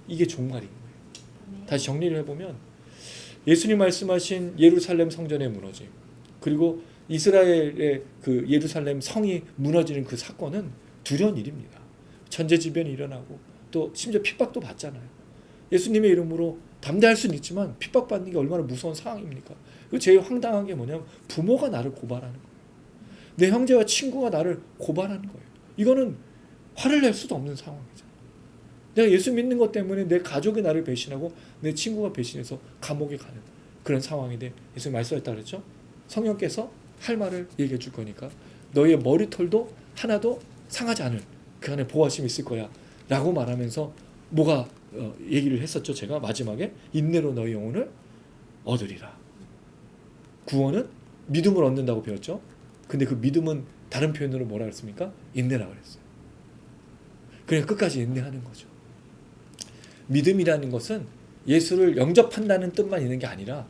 Speaker 4: 이게 종말인 거예요. 다시 정리를 해보면 예수님 말씀하신 예루살렘 성전의 무너짐, 그리고 이스라엘의 그 예루살렘 성이 무너지는 그 사건은 두려운 일입니다. 천재지변이 일어나고 또 심지어 핍박도 받잖아요. 예수님의 이름으로 담대할 수는 있지만 핍박받는 게 얼마나 무서운 상황입니까? 그리고 제일 황당한 게 뭐냐면 부모가 나를 고발하는 거예요. 내 형제와 친구가 나를 고발하는 거예요. 이거는 화를 낼 수도 없는 상황이잖아요. 내가 예수 믿는 것 때문에 내 가족이 나를 배신하고 내 친구가 배신해서 감옥에 가는 그런 상황인데 예수님 말씀했다 그랬죠? 성령께서 할 말을 얘기해 줄 거니까 너희의 머리털도 하나도 상하지 않을 그 안에 보호하심이 있을 거야 라고 말하면서 뭐가 얘기를 했었죠. 제가 마지막에 인내로 너희 영혼을 얻으리라. 구원은 믿음을 얻는다고 배웠죠. 근데 그 믿음은 다른 표현으로 뭐라 그랬습니까? 인내라고 그랬어요. 그냥 끝까지 인내하는 거죠. 믿음이라는 것은 예수를 영접한다는 뜻만 있는 게 아니라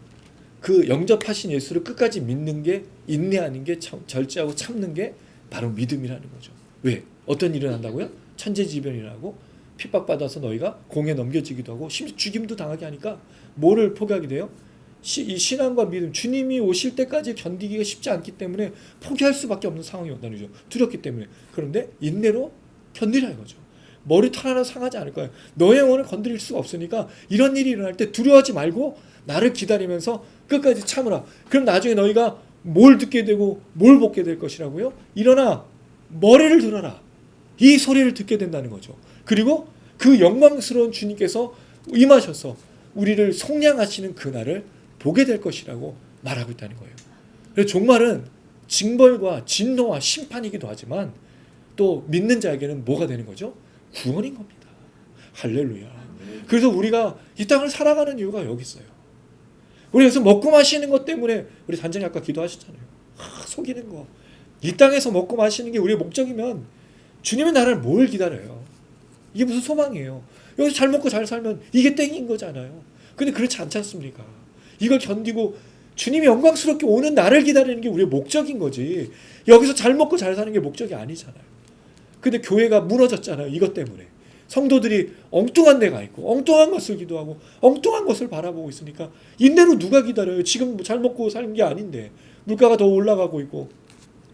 Speaker 4: 그 영접하신 예수를 끝까지 믿는 게, 인내하는 게, 절제하고 참는 게 바로 믿음이라는 거죠. 왜? 어떤 일이 일어난다고요? 천재지변이라고 핍박받아서 너희가 공에 넘겨지기도 하고 심지어 죽임도 당하게 하니까 뭐를 포기하게 돼요? 이 신앙과 믿음, 주님이 오실 때까지 견디기가 쉽지 않기 때문에 포기할 수밖에 없는 상황이 온다는 거죠. 두렵기 때문에. 그런데 인내로 견디라 이거죠. 머리털 하나 상하지 않을 거예요. 너의 영혼을 건드릴 수가 없으니까 이런 일이 일어날 때 두려워하지 말고 나를 기다리면서 끝까지 참으라. 그럼 나중에 너희가 뭘 듣게 되고 뭘 보게 될 것이라고요? 일어나 머리를 들어라. 이 소리를 듣게 된다는 거죠. 그리고 그 영광스러운 주님께서 임하셔서 우리를 속량하시는 그날을 보게 될 것이라고 말하고 있다는 거예요. 그래서 종말은 징벌과 진노와 심판이기도 하지만 또 믿는 자에게는 뭐가 되는 거죠? 구원인 겁니다. 할렐루야. 그래서 우리가 이 땅을 살아가는 이유가 여기 있어요. 우리 여기서 먹고 마시는 것 때문에 우리 단장이 아까 기도하셨잖아요. 속이는 거. 이 땅에서 먹고 마시는 게 우리의 목적이면 주님의 나라를 뭘 기다려요? 이게 무슨 소망이에요? 여기서 잘 먹고 잘 살면 이게 땡인 거잖아요. 근데 그렇지 않지 않습니까? 이걸 견디고 주님이 영광스럽게 오는 날을 기다리는 게 우리의 목적인 거지. 여기서 잘 먹고 잘 사는 게 목적이 아니잖아요. 근데 교회가 무너졌잖아요. 이것 때문에. 성도들이 엉뚱한 데가 있고 엉뚱한 것을 기도하고 엉뚱한 것을 바라보고 있으니까 인내로 누가 기다려요? 지금 잘 먹고 사는 게 아닌데 물가가 더 올라가고 있고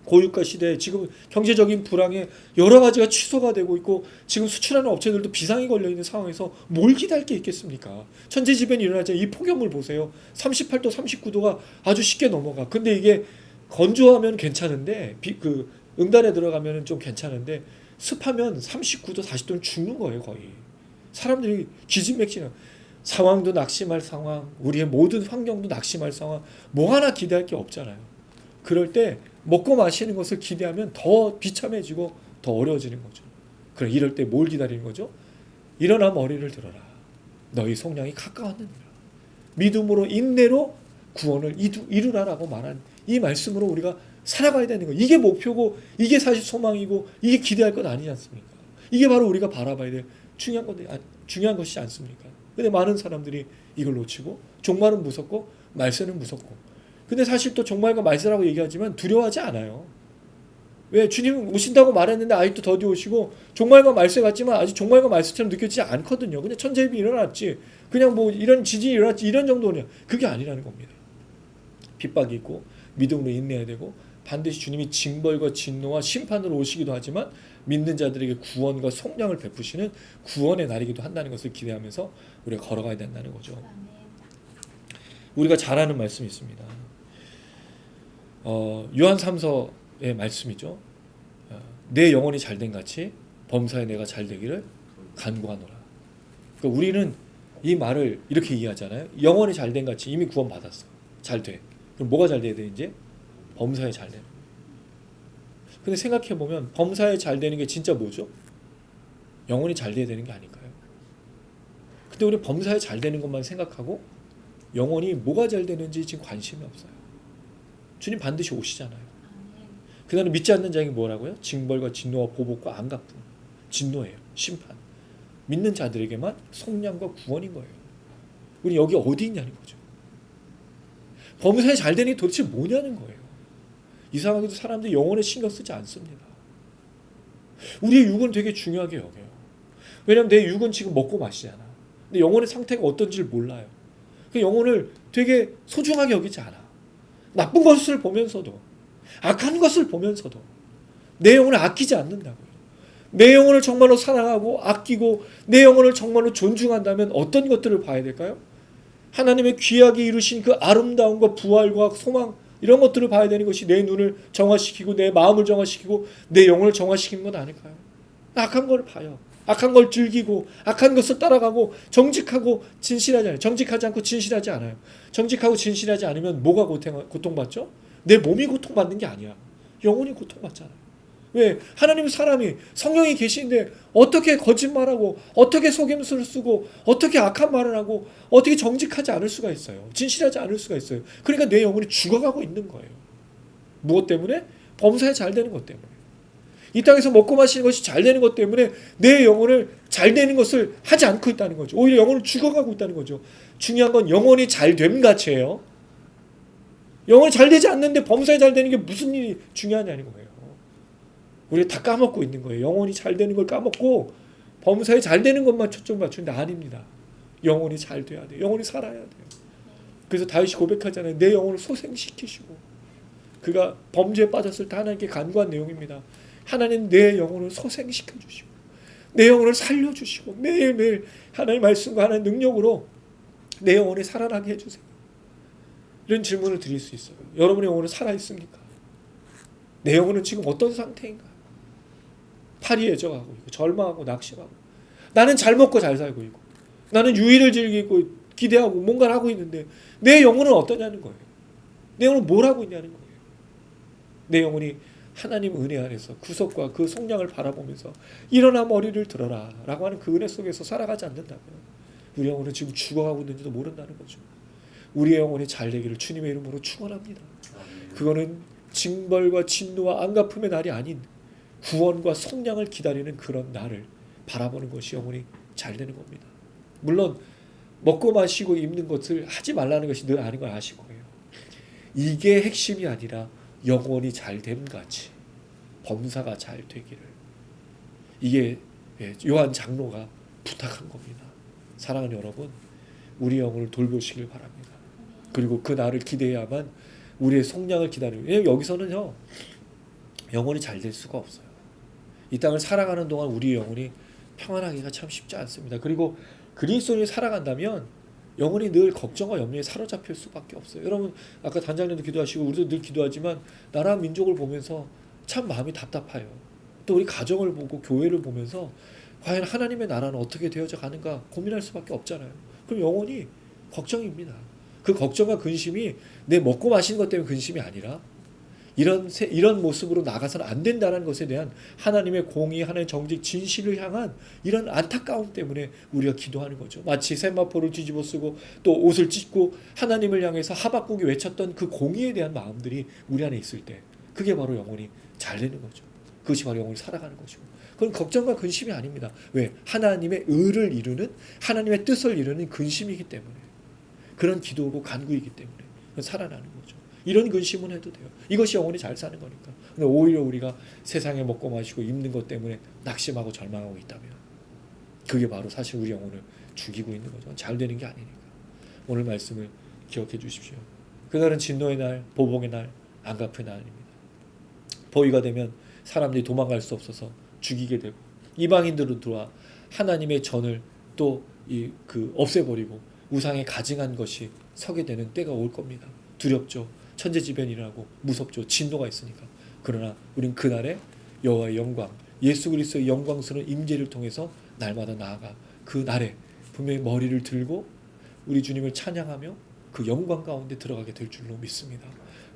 Speaker 4: 고유가 시대에 지금 경제적인 불황에 여러 가지가 취소가 되고 있고 지금 수출하는 업체들도 비상이 걸려있는 상황에서 뭘 기다릴 게 있겠습니까? 천재지변이 일어나자 이 폭염을 보세요. 38도 39도가 아주 쉽게 넘어가. 근데 이게 건조하면 괜찮은데 그 응단에 들어가면 좀 괜찮은데 습하면 39도 40도는 죽는 거예요. 거의 사람들이 기진맥진한 상황도 낙심할 상황, 우리의 모든 환경도 낙심할 상황, 뭐 하나 기대할 게 없잖아요. 그럴 때 먹고 마시는 것을 기대하면 더 비참해지고 더 어려워지는 거죠. 그래 이럴 때 뭘 기다리는 거죠? 일어나 머리를 들어라. 너희 속량이 가까웠느니라. 믿음으로 인내로 구원을 이루라라고 말한 이 말씀으로 우리가 살아가야 되는 거예요. 이게 목표고 이게 사실 소망이고 이게 기대할 것 아니지 않습니까? 이게 바로 우리가 바라봐야 될 중요한 것이지 않습니까? 근데 많은 사람들이 이걸 놓치고 종말은 무섭고 말세는 무섭고 근데 사실 또 종말과 말세라고 얘기하지만 두려워하지 않아요. 왜? 주님 오신다고 말했는데 아직도 더디 오시고 종말과 말세 같지만 아직 종말과 말세처럼 느껴지지 않거든요. 그냥 천재입이 일어났지. 그냥 뭐 이런 지진이 일어났지 이런 정도냐. 그게 아니라는 겁니다. 핍박이 있고 믿음으로 인내해야 되고 반드시 주님이 징벌과 진노와 심판으로 오시기도 하지만 믿는 자들에게 구원과 속량을 베푸시는 구원의 날이기도 한다는 것을 기대하면서 우리가 걸어가야 된다는 거죠. 우리가 잘 아는 말씀이 있습니다. 요한 3서의 말씀이죠. 내 영혼이 잘된 같이 범사에 내가 잘되기를 간구하노라. 그러니까 우리는 이 말을 이렇게 이해하잖아요. 영혼이 잘된 같이 이미 구원받았어. 잘 돼. 그럼 뭐가 잘 돼야 돼 이제? 범사에 잘 되는. 근데 생각해 보면 범사에 잘 되는 게 진짜 뭐죠? 영혼이 잘 돼야 되는 게 아닐까요? 근데 우리 범사에 잘 되는 것만 생각하고 영혼이 뭐가 잘 되는지 지금 관심이 없어요. 주님 반드시 오시잖아요. 그다음에 믿지 않는 자에게 뭐라고요? 징벌과 진노와 보복과 안갚음. 진노예요. 심판. 믿는 자들에게만 속량과 구원인 거예요. 우리 여기 어디 있냐는 거죠. 범사에 잘 되는 게 도대체 뭐냐는 거예요. 이상하게도 사람들이 영혼에 신경 쓰지 않습니다. 우리의 육은 되게 중요하게 여겨요. 왜냐하면 내 육은 지금 먹고 마시잖아. 근데 영혼의 상태가 어떤지를 몰라요. 그 영혼을 되게 소중하게 여기지 않아. 나쁜 것을 보면서도, 악한 것을 보면서도 내 영혼을 아끼지 않는다고요. 내 영혼을 정말로 사랑하고 아끼고 내 영혼을 정말로 존중한다면 어떤 것들을 봐야 될까요? 하나님의 귀하게 이루신 그 아름다움과 부활과 소망, 이런 것들을 봐야 되는 것이 내 눈을 정화시키고 내 마음을 정화시키고 내 영혼을 정화시키는 건 아닐까요? 악한 걸 봐요. 악한 걸 즐기고 악한 것을 따라가고 정직하고 진실하지 않아요. 정직하지 않고 진실하지 않아요. 정직하고 진실하지 않으면 뭐가 고통받죠? 내 몸이 고통받는 게 아니야. 영혼이 고통받잖아요. 왜? 하나님 사람이 성령이 계신데 어떻게 거짓말하고 어떻게 속임수를 쓰고 어떻게 악한 말을 하고 어떻게 정직하지 않을 수가 있어요. 진실하지 않을 수가 있어요. 그러니까 내 영혼이 죽어가고 있는 거예요. 무엇 때문에? 범사에 잘 되는 것 때문에. 이 땅에서 먹고 마시는 것이 잘 되는 것 때문에 내 영혼을 잘 되는 것을 하지 않고 있다는 거죠. 오히려 영혼을 죽어가고 있다는 거죠. 중요한 건 영혼이 잘 됨 가치예요. 영혼이 잘 되지 않는데 범사에 잘 되는 게 무슨 일이 중요하냐는 거예요. 우리가 다 까먹고 있는 거예요. 영혼이 잘 되는 걸 까먹고 범사에 잘 되는 것만 초점 맞추는데 아닙니다. 영혼이 잘 돼야 돼요. 영혼이 살아야 돼요. 그래서 다윗이 고백하잖아요. 내 영혼을 소생시키시고. 그가 범죄에 빠졌을 때 하나님께 간구한 내용입니다. 하나님 내 영혼을 소생시켜 주시고 내 영혼을 살려주시고 매일매일 하나님의 말씀과 하나님의 능력으로 내 영혼이 살아나게 해주세요. 이런 질문을 드릴 수 있어요. 여러분의 영혼은 살아있습니까? 내 영혼은 지금 어떤 상태인가? 파리해져가고 있고 절망하고 낙심하고 나는 잘 먹고 잘 살고 있고 나는 유의를 즐기고 기대하고 뭔가를 하고 있는데 내 영혼은 어떠냐는 거예요. 내 영혼은 뭘 하고 있냐는 거예요. 내 영혼이 하나님 은혜 안에서 구속과 그 속량을 바라보면서 일어나 머리를 들어라 라고 하는 그 은혜 속에서 살아가지 않는다고요. 우리 영혼은 지금 죽어가고 있는지도 모른다는 거죠. 우리의 영혼이 잘 되기를 주님의 이름으로 축원합니다. 그거는 징벌과 진노와 안갚음의 날이 아닌 구원과 속량을 기다리는 그런 날을 바라보는 것이 영혼이 잘 되는 겁니다. 물론 먹고 마시고 입는 것을 하지 말라는 것이 늘 아닌 걸 아실 거예요. 이게 핵심이 아니라 영혼이 잘됨 같이 범사가 잘 되기를, 이게 요한 장로가 부탁한 겁니다. 사랑하는 여러분, 우리 영혼을 돌보시길 바랍니다. 그리고 그 날을 기대해야만 우리의 속량을 기다리고, 왜냐하면 여기서는요 영혼이 잘 될 수가 없어요. 이 땅을 살아가는 동안 우리의 영혼이 평안하기가 참 쉽지 않습니다. 그리고 그리스도인이 살아간다면 영혼이 늘 걱정과 염려에 사로잡힐 수밖에 없어요. 여러분 아까 단장님도 기도하시고 우리도 늘 기도하지만 나라 민족을 보면서 참 마음이 답답해요. 또 우리 가정을 보고 교회를 보면서 과연 하나님의 나라는 어떻게 되어져 가는가 고민할 수밖에 없잖아요. 그럼 영혼이 걱정입니다. 그 걱정과 근심이 내 먹고 마시는 것 때문에 근심이 아니라 이런 모습으로 나가서는 안 된다는 것에 대한 하나님의 공의, 하나님의 정직, 진실을 향한 이런 안타까움 때문에 우리가 기도하는 거죠. 마치 세마포를 뒤집어 쓰고 또 옷을 찢고 하나님을 향해서 하박국이 외쳤던 그 공의에 대한 마음들이 우리 안에 있을 때 그게 바로 영혼이 잘 되는 거죠. 그것이 바로 영혼이 살아가는 것이고, 그건 걱정과 근심이 아닙니다. 왜? 하나님의 의를 이루는, 하나님의 뜻을 이루는 근심이기 때문에, 그런 기도고 간구이기 때문에 살아나는 거죠. 이런 근심은 해도 돼요. 이것이 영혼이 잘 사는 거니까. 근데 오히려 우리가 세상에 먹고 마시고 입는 것 때문에 낙심하고 절망하고 있다면 그게 바로 사실 우리 영혼을 죽이고 있는 거죠. 잘 되는 게 아니니까. 오늘 말씀을 기억해 주십시오. 그날은 진노의 날, 보복의 날, 안갚의 날입니다. 보위가 되면 사람들이 도망갈 수 없어서 죽이게 되고, 이방인들은 들어와 하나님의 전을 또 없애버리고 우상에 가증한 것이 서게 되는 때가 올 겁니다. 두렵죠. 천재지변이라고 무섭죠. 진노가 있으니까. 그러나 우린 그날에 여호와의 영광, 예수 그리스도의 영광스러운 임재를 통해서 날마다 나아가 그 날에 분명히 머리를 들고 우리 주님을 찬양하며 그 영광 가운데 들어가게 될 줄로 믿습니다.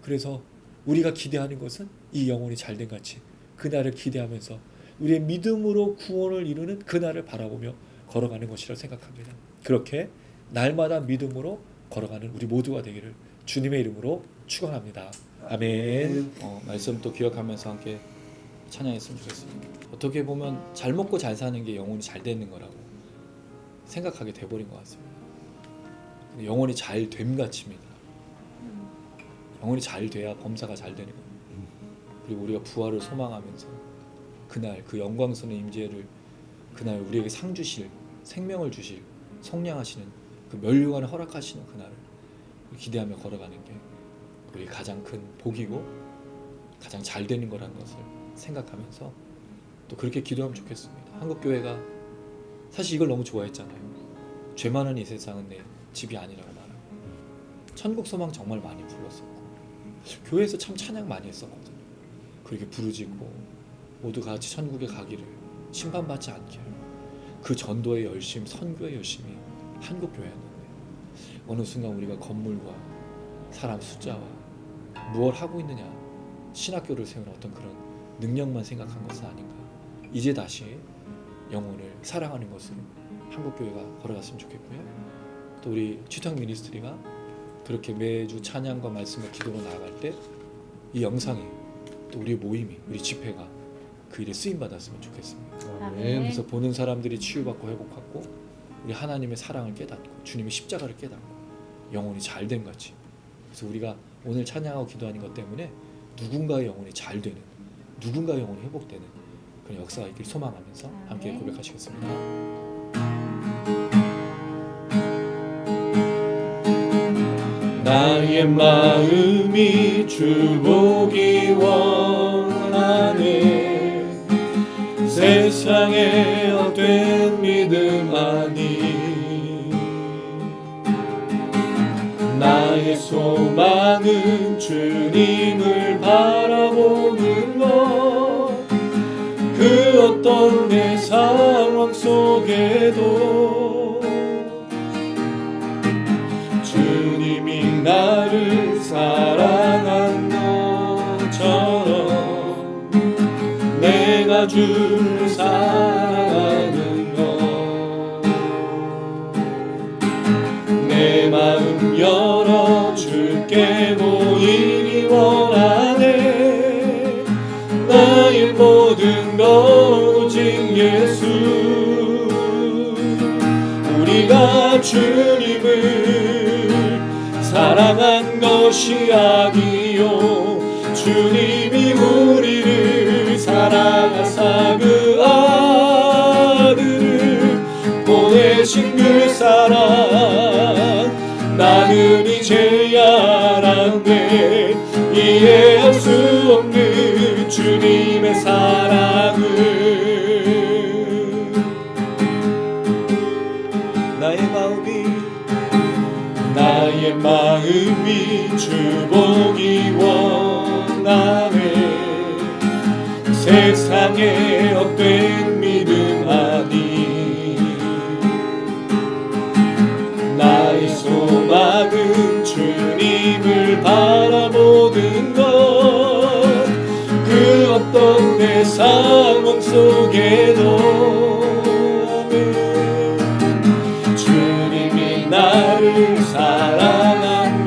Speaker 4: 그래서 우리가 기대하는 것은 이 영혼이 잘된 같이 그날을 기대하면서 우리의 믿음으로 구원을 이루는 그날을 바라보며 걸어가는 것이라 생각합니다. 그렇게 날마다 믿음으로 걸어가는 우리 모두가 되기를 주님의 이름으로 축원합니다. 아멘.
Speaker 1: 말씀 또 기억하면서 함께 찬양했으면 좋겠습니다. 어떻게 보면 잘 먹고 잘 사는 게 영혼이 잘 되는 거라고 생각하게 돼버린 것 같습니다. 근데 영혼이 잘 됨 같입니다. 영혼이 잘 돼야 범사가 잘 되는 거예요. 그리고 우리가 부활을 소망하면서 그날 그 영광스러운 임재를 그날 우리에게 상 주실 생명을 주실 속량하시는 그 멸류관을 허락하시는 그날을 기대하며 걸어가는 게 우리 가장 큰 복이고 가장 잘 되는 거라는 것을 생각하면서 또 그렇게 기도하면 좋겠습니다. 한국교회가 사실 이걸 너무 좋아했잖아요. 죄 많은 이 세상은 내 집이 아니라고 말하고 천국 소망 정말 많이 불렀었고 교회에서 참 찬양 많이 했었거든요. 그렇게 부르짖고 모두 같이 천국에 가기를 심판받지 않게 그 전도의 열심, 선교의 열심이 한국교회였는데 어느 순간 우리가 건물과 사람 숫자와 무엇 하고 있느냐 신학교를 세우는 어떤 그런 능력만 생각한 것은 아닌가. 이제 다시 영혼을 사랑하는 것으로 한국교회가 걸어갔으면 좋겠고요. 또 우리 취탁 미니스트리가 그렇게 매주 찬양과 말씀과 기도로 나아갈 때 이 영상이 또 우리 모임이 우리 집회가 그 일에 쓰임받았으면 좋겠습니다.
Speaker 2: 아멘.
Speaker 1: 그래서 보는 사람들이 치유받고 회복받고 우리 하나님의 사랑을 깨닫고 주님의 십자가를 깨닫고 영혼이 잘됨 같이. 그래서 우리가 오늘 찬양하고 기도하는 것 때문에 누군가의 영혼이 잘 되는 누군가의 영혼이 회복되는 그런 역사가 있길 소망하면서 함께 고백하시겠습니다.
Speaker 4: 나의 마음이 주 보기 원하네. 세상에 헛된 믿음 아니. 나의 소망은 주님을 바라보는 것. 그 어떤 내 상황 속에도 주님이 나를 사랑한 것처럼 내가 주를 사랑하는 것. 내 마음 열어 주께 보이기 원하네. 나의 모든 것 오직 예수. 우리가 주님을 사랑한 것이 아니요 주님이 우리를 사랑하사 그 아들을 보내신 그 사랑. 나는 이제야 알았네. 이해할 수 없는 주님의 사랑을. 나의 마음이 주 보기 원하네. 세상에 헛된 믿음 아니. 나의 소망은 주님을 바라보는 것. 그 어떤 내 상황 속에도 주님이 나를 사랑한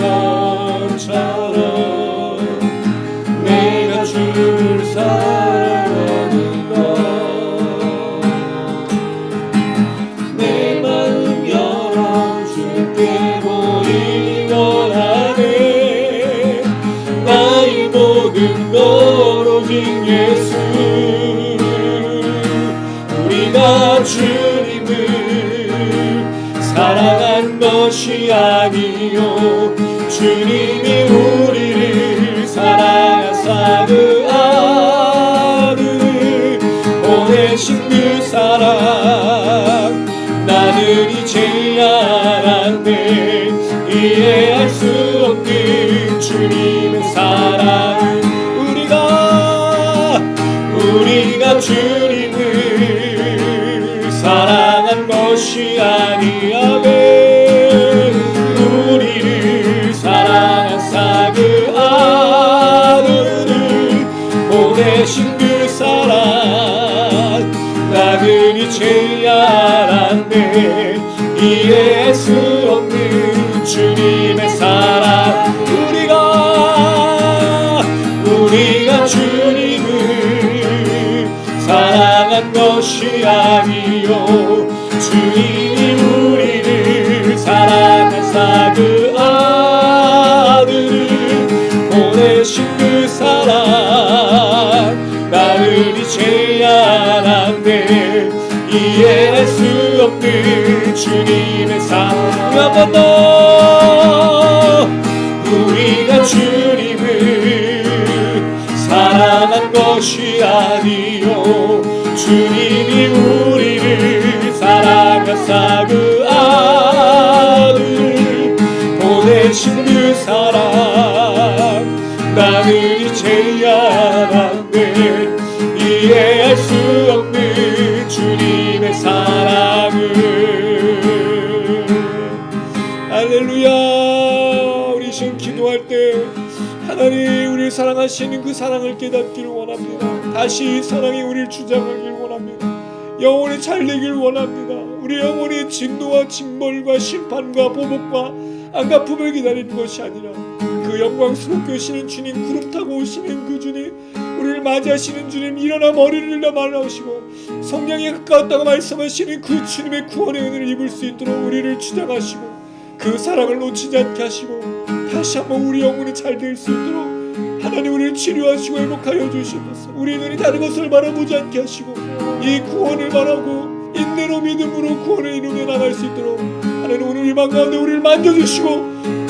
Speaker 4: 것처럼 내가 주를 사랑하는 것. 내 마음 열어 주께 보이기 원하네. 나의 모든 것 오직 예수. 우리가 주님을 사랑한 것이 아니요 주님이 우리를 사랑하사 그 아들을 보내신 그 사랑. 나는 이제야 알았네. 이해할 수 없는 주님의 사랑. 우리가 주님을 사랑한 것이 아니하네. 우리를 주님의 사랑 우리가 주님을 사랑한 것이 아니요 주님이 우리를 사랑하사 그 아들을 보내신 그 사랑 나를 이제야 알았네 이해할 수 없는 주님의 사랑 한 번 더 우리가 주님을 사랑한 것이 아니요 주님이 우리를 사랑하사 그 아들을 보내신 그 사랑 나는 이제야 알았네 이해할 수 없는 주님의 사랑을 할렐루야 우리 지금 기도할 때 하나님 우리를 사랑하시는 그 사랑을 깨닫기를 원합니다. 다시 사랑이 우리를 주장하길 원합니다. 영혼이 잘되길 원합니다. 우리 영혼이 진노와 징벌과 심판과 보복과 안갚음을 기다리는 것이 아니라 그 영광스럽게 오시는 주님 구름 타고 오시는 그 주님 우리를 맞이하시는 주님 일어나 머리를 들라 말하시고 성령에 가까웠다고 말씀하시는 그 주님의 구원의 은혜를 입을 수 있도록 우리를 주장하시고 그 사랑을 놓치지 않게 하시고 다시 한번 우리 영혼이 잘 될 수 있도록 하나님 우리를 치료하시고 회복하여 주시옵소서. 우리 눈이 다른 것을 바라보지 않게 하시고 이 구원을 바라고 인내로 믿음으로 구원을 이루며 나갈 수 있도록 하나님 오늘 이 방 가운데 우리를 만져주시고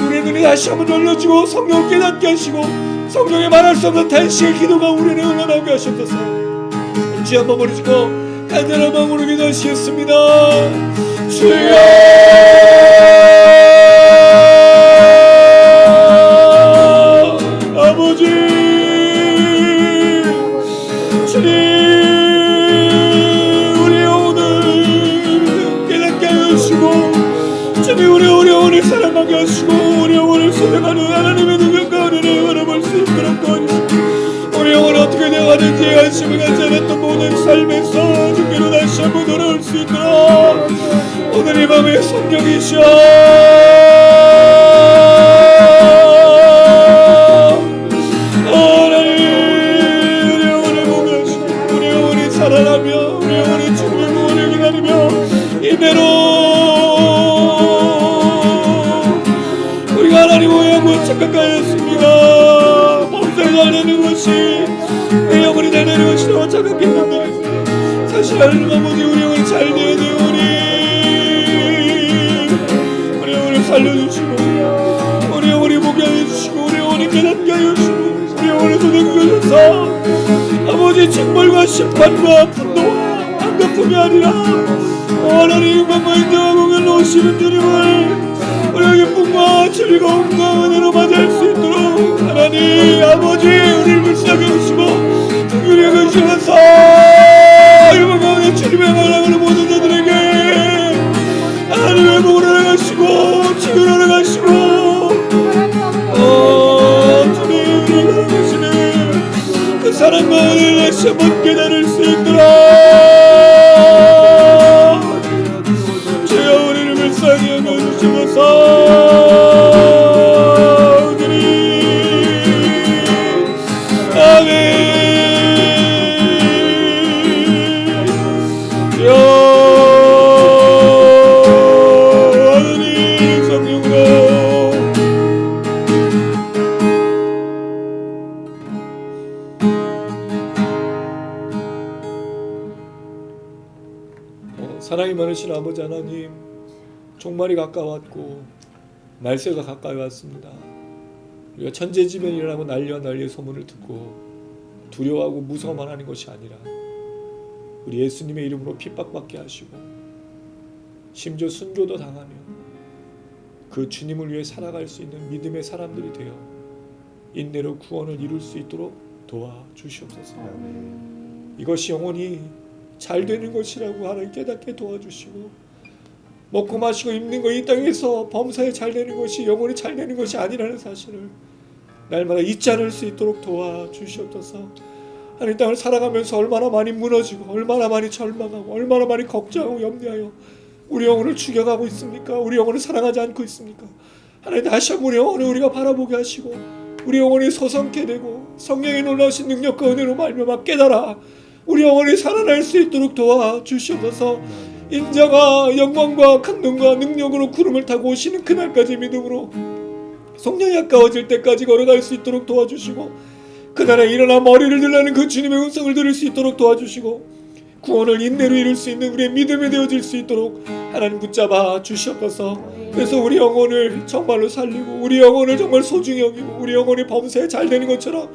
Speaker 4: 우리의 눈이 다시 한번 열려지고 성령을 깨닫게 하시고 성령의 말할 수 없는 탄식의 기도가 우리를 흘러나오게 하시옵소서. 주여 한번 부르시고 간절한 마음으로 기도하시겠습니다. 주여 아버지 주님 우리 영혼을 깨닫게 하시고 주님 우리 영혼을 사랑하게 하시고 우리 영혼을 소생하는 하나님의 능력과 은혜를 바라볼 수 있도록 도와주시고 우리 영혼이 어떻게 되어가는지 관심을 갖지 않았던 모든 삶에서 주께로 다시 한번 돌아올 수 있도록 오늘 이 밤에 성령이시여 살아나며 우리 영혼이 주님의 구원을 기다리며 이대로 우리가 하나님의 영혼 착각하였습니다. 범사에 잘 되는 것이 내 영혼이 잘 되는 것이라고 착각했는데 사실 하나님 아버지 우리 영혼이 잘 되어야 돼요. 우리 영혼을 살려주시고 우리 영혼이 보게 해주시고 우리 영혼이 깨닫게 해주시고 우리 영혼을 도둑이 주셔서 아버지 징벌과 심판과 분노와 안갚음이 아니라 하나님 영광과 인정하고 오시는 주님을 우리의 기쁨과 즐거움과 은혜로 맞이할 수 있도록 하나님 아버지 우리를 불쌍히 여기시고 우리를 근심하사 이번 가운데 주님의 말함으로 모든 자들에게 하나님의 복을 허락하시고 지혜를 허락하시고 주님 우리를 허락하시는 그 사랑과 은혜를 다시 한번 깨달을 수 있도록 주여 우리를 불쌍히 여겨주시면서 아멘. 하나님 성령으로 사랑이 많으신 아버지 하나님, 종말이 가까웠고 말세가 가까이 왔습니다. 우리가 천재지변이라고 난리와 난리의 소문을 듣고 두려워하고 무서워만 하는 것이 아니라 우리 예수님의 이름으로 핍박받게 하시고 심지어 순교도 당하며 그 주님을 위해 살아갈 수 있는 믿음의 사람들이 되어 인내로 구원을 이룰 수 있도록 도와주시옵소서. 이것이 영원히 잘 되는 것이라고 하나님 깨닫게 도와주시고 먹고 마시고 입는 거 이 땅에서 범사에 잘 되는 것이 영원히 잘 되는 것이 아니라는 사실을 날마다 잊지 않을 수 있도록 도와주시옵소서. 하나님 땅을 살아가면서 얼마나 많이 무너지고 얼마나 많이 절망하고 얼마나 많이 걱정하고 염려하여 우리 영혼을 죽여가고 있습니까? 우리 영혼을 사랑하지 않고 있습니까? 하나님 다시 한번 우리 영혼을 우리가 바라보게 하시고 우리 영혼이 소성케 되고 성령의 놀라우신 능력과 은혜로 말미암아 깨달아 우리 영혼이 살아날 수 있도록 도와주시옵소서. 인자가 영광과 강능과 능력으로 구름을 타고 오시는 그날까지 믿음으로 성령이 아까워질 때까지 걸어갈 수 있도록 도와주시고 그날에 일어나 머리를 들라는 그 주님의 음성을 들을 수 있도록 도와주시고 구원을 인내로 이룰 수 있는 우리의 믿음이 되어질 수 있도록 하나님 붙잡아 주시옵소서. 그래서 우리 영혼을 정말로 살리고 우리 영혼을 정말 소중히 여기고 우리 영혼이 범사에 잘 되는 것처럼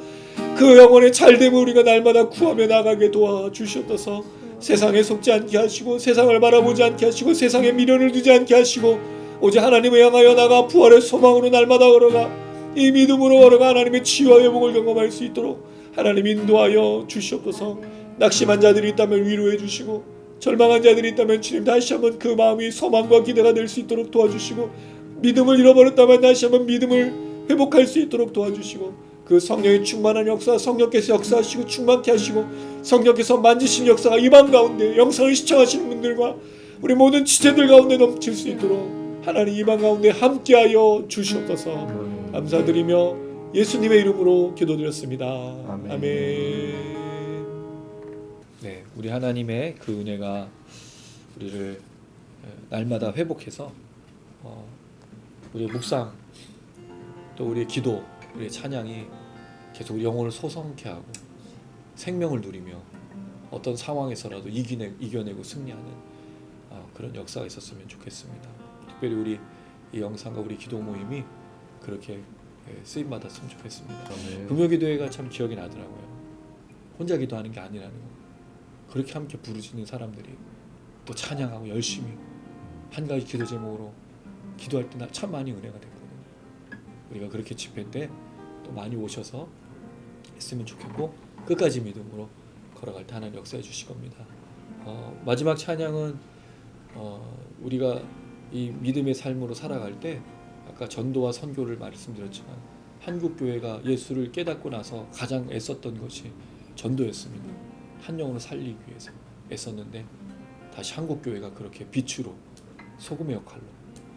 Speaker 4: 그 영혼의 잘됨을 우리가 날마다 구하며 나가게 도와주시옵소서. 세상에 속지 않게 하시고 세상을 바라보지 않게 하시고 세상에 미련을 두지 않게 하시고 오직 하나님을 향하여 나가 부활의 소망으로 날마다 걸어가 이 믿음으로 걸어가 하나님의 치유와 회복을 경험할 수 있도록 하나님 인도하여 주시옵소서. 낙심한 자들이 있다면 위로해 주시고 절망한 자들이 있다면 주님 다시 한번 그 마음이 소망과 기대가 될 수 있도록 도와주시고 믿음을 잃어버렸다면 다시 한번 믿음을 회복할 수 있도록 도와주시고 그 성령의 충만한 역사 성령께서 역사하시고 충만케 하시고 성령께서 만지신 역사가 이방 가운데 영상을 시청하시는 분들과 우리 모든 지체들 가운데 넘칠 수 있도록 하나님 이방 가운데 함께하여 주시옵소서. 감사드리며 예수님의 이름으로 기도드렸습니다. 아멘. 네, 우리 하나님의 그 은혜가 우리를 날마다 회복해서 우리의 묵상 또 우리의 기도 우리의 찬양이 계속 우리 영혼을 소성케 하고 생명을 누리며 어떤 상황에서라도 이겨내고 승리하는 그런 역사가 있었으면 좋겠습니다. 특별히 우리 이 영상과 우리 기도 모임이 그렇게 쓰임 받았으면 좋겠습니다. 금요기도회가 참 기억이 나더라고요. 혼자 기도하는 게 아니라는 거. 그렇게 함께 부르짖는 사람들이 또 찬양하고 열심히 한 가지 기도 제목으로 기도할 때 참 많이 은혜가 됐거든요. 우리가 그렇게 집회 때 또 많이 오셔서 했으면 좋겠고 끝까지 믿음으로 걸어갈 때 하나님 역사해 주실 겁니다. 마지막 찬양은 우리가 이 믿음의 삶으로 살아갈 때 아까 전도와 선교를 말씀드렸지만 한국교회가 예수를 깨닫고 나서 가장 애썼던 것이 전도였습니다. 한 영혼을 살리기 위해서 애썼는데 다시 한국교회가 그렇게 빛으로 소금의 역할로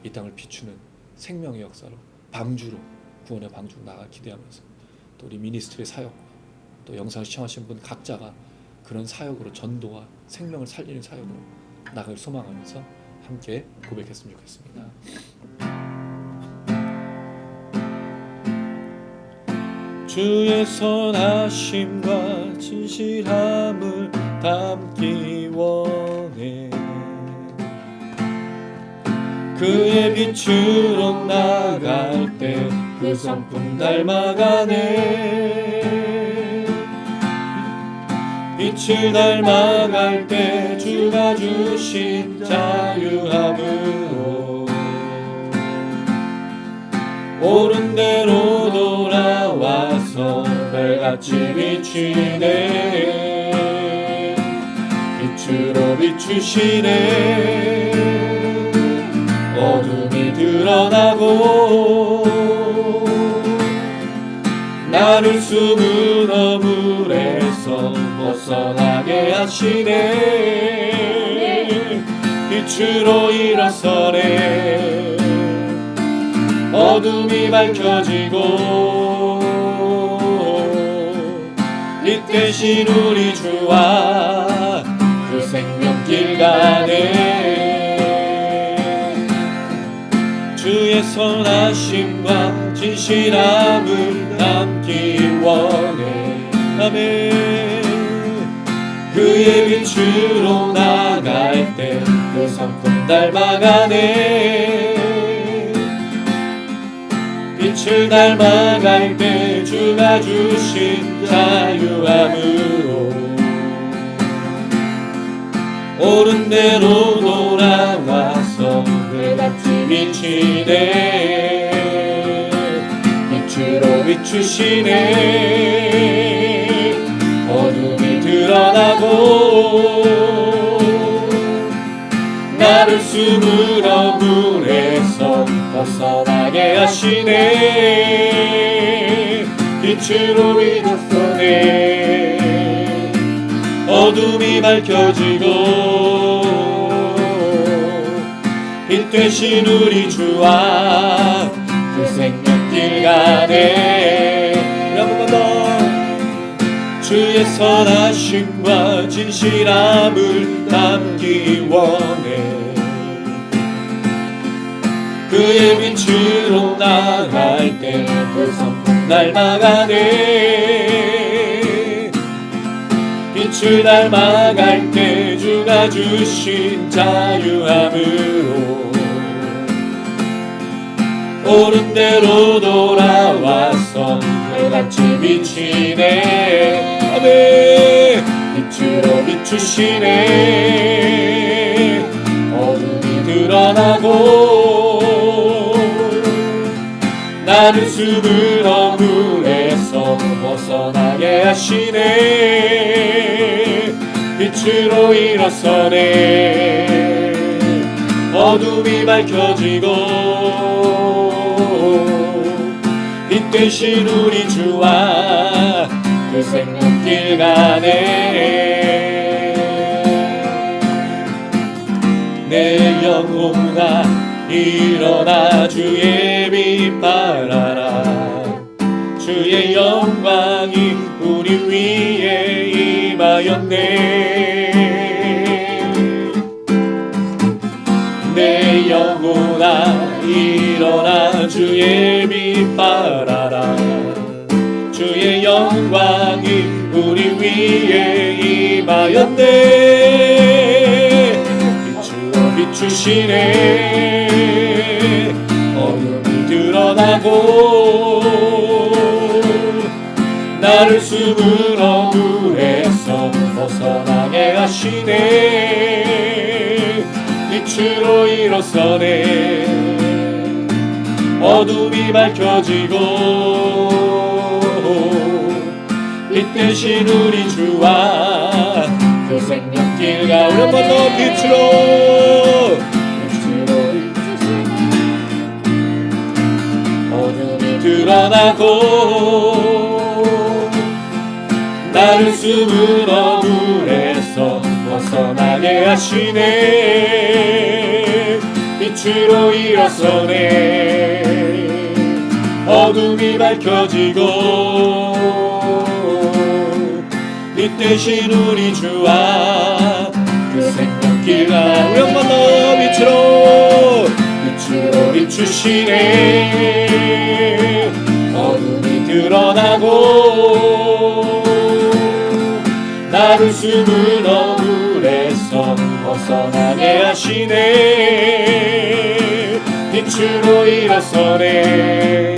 Speaker 4: 이 땅을 비추는 생명의 역사로 방주로 구원의 방주로 나가 기대하면서 또 우리 미니스트리 사역 또 영상 시청하신 분 각자가 그런 사역으로 전도와 생명을 살리는 사역으로 나갈 소망하면서 함께 고백했으면 좋겠습니다. 주의 선하심과 진실함을 담기 원해 그의 빛으로 나갈 때 그 성품 닮아가네 빛을 닮아갈 때 주가 주신 자유함으로 옳은 대로 돌아와서 별같이 비치네 빛으로 비추시네 어둠이 드러나고 나를 숨은 어물에서 벗어나게 하시네 빛으로 일어서네 어둠이 밝혀지고 빛 대신 우리 주와 그 생명길 가네 주의 선하심과 진실함을 담기 원해 아멘 그의 빛으로 나갈 때 그 성품 닮아가네 빛을 닮아갈 때 주가 주신 자유함으로 옳은 대로 돌아와서 그같이 비치네 빛으로 비추시네 어둠이 드러나고 나를 숨은 어물에서 벗어나게 하시네 빛으로 일어서네 어둠이 밝혀지고 빛 되신 우리 주와 날아가네. 우리 한 번만 더. 주의 선하심과 진실함을 담기 원해. 그의 빛으로 나갈 때 그 성품 닮아가네. 빛을 닮아갈 때 주가 주신 자유함으로 옳은 대로 돌아와서 그같이 비치네. 아멘. 빛으로 비추시네. 어둠이 드러나고 나를 숨을 어물에서 벗어나게 하시네. 빛으로 일어서네. 어둠이 밝혀지고 빛 대신 우리 주와 그 생명길 가네. 내 영혼아 일어나 주의 빛 발하라. 주의 영광이 우리 위에 임하였네. 내 영혼아 일어나 주의 빛 발하라. 주의 영광이 우리 위에 임하였네. 빛으로 비추시네. 어둠이 드러나고 나를 숨을 어둠에서 벗어나게 하시네. 빛으로 일어서네. 어둠이 밝혀지고 빛 대신 우리 주와 그 생명길 가. 우리 한 번 더. 빛으로 어둠이 드러나고 나를 숨은 어둠에서 벗어나게 하시네. 빛으로 일어서네. 어둠이 밝혀지고 빛 대신 우리 주와 그 생명길 가. 우리 한 번 더. 빛으로 비추시네. 어둠이 드러나고 나를 숨은 어둠에서 벗어나게 하시네. 빛으로 일어서네.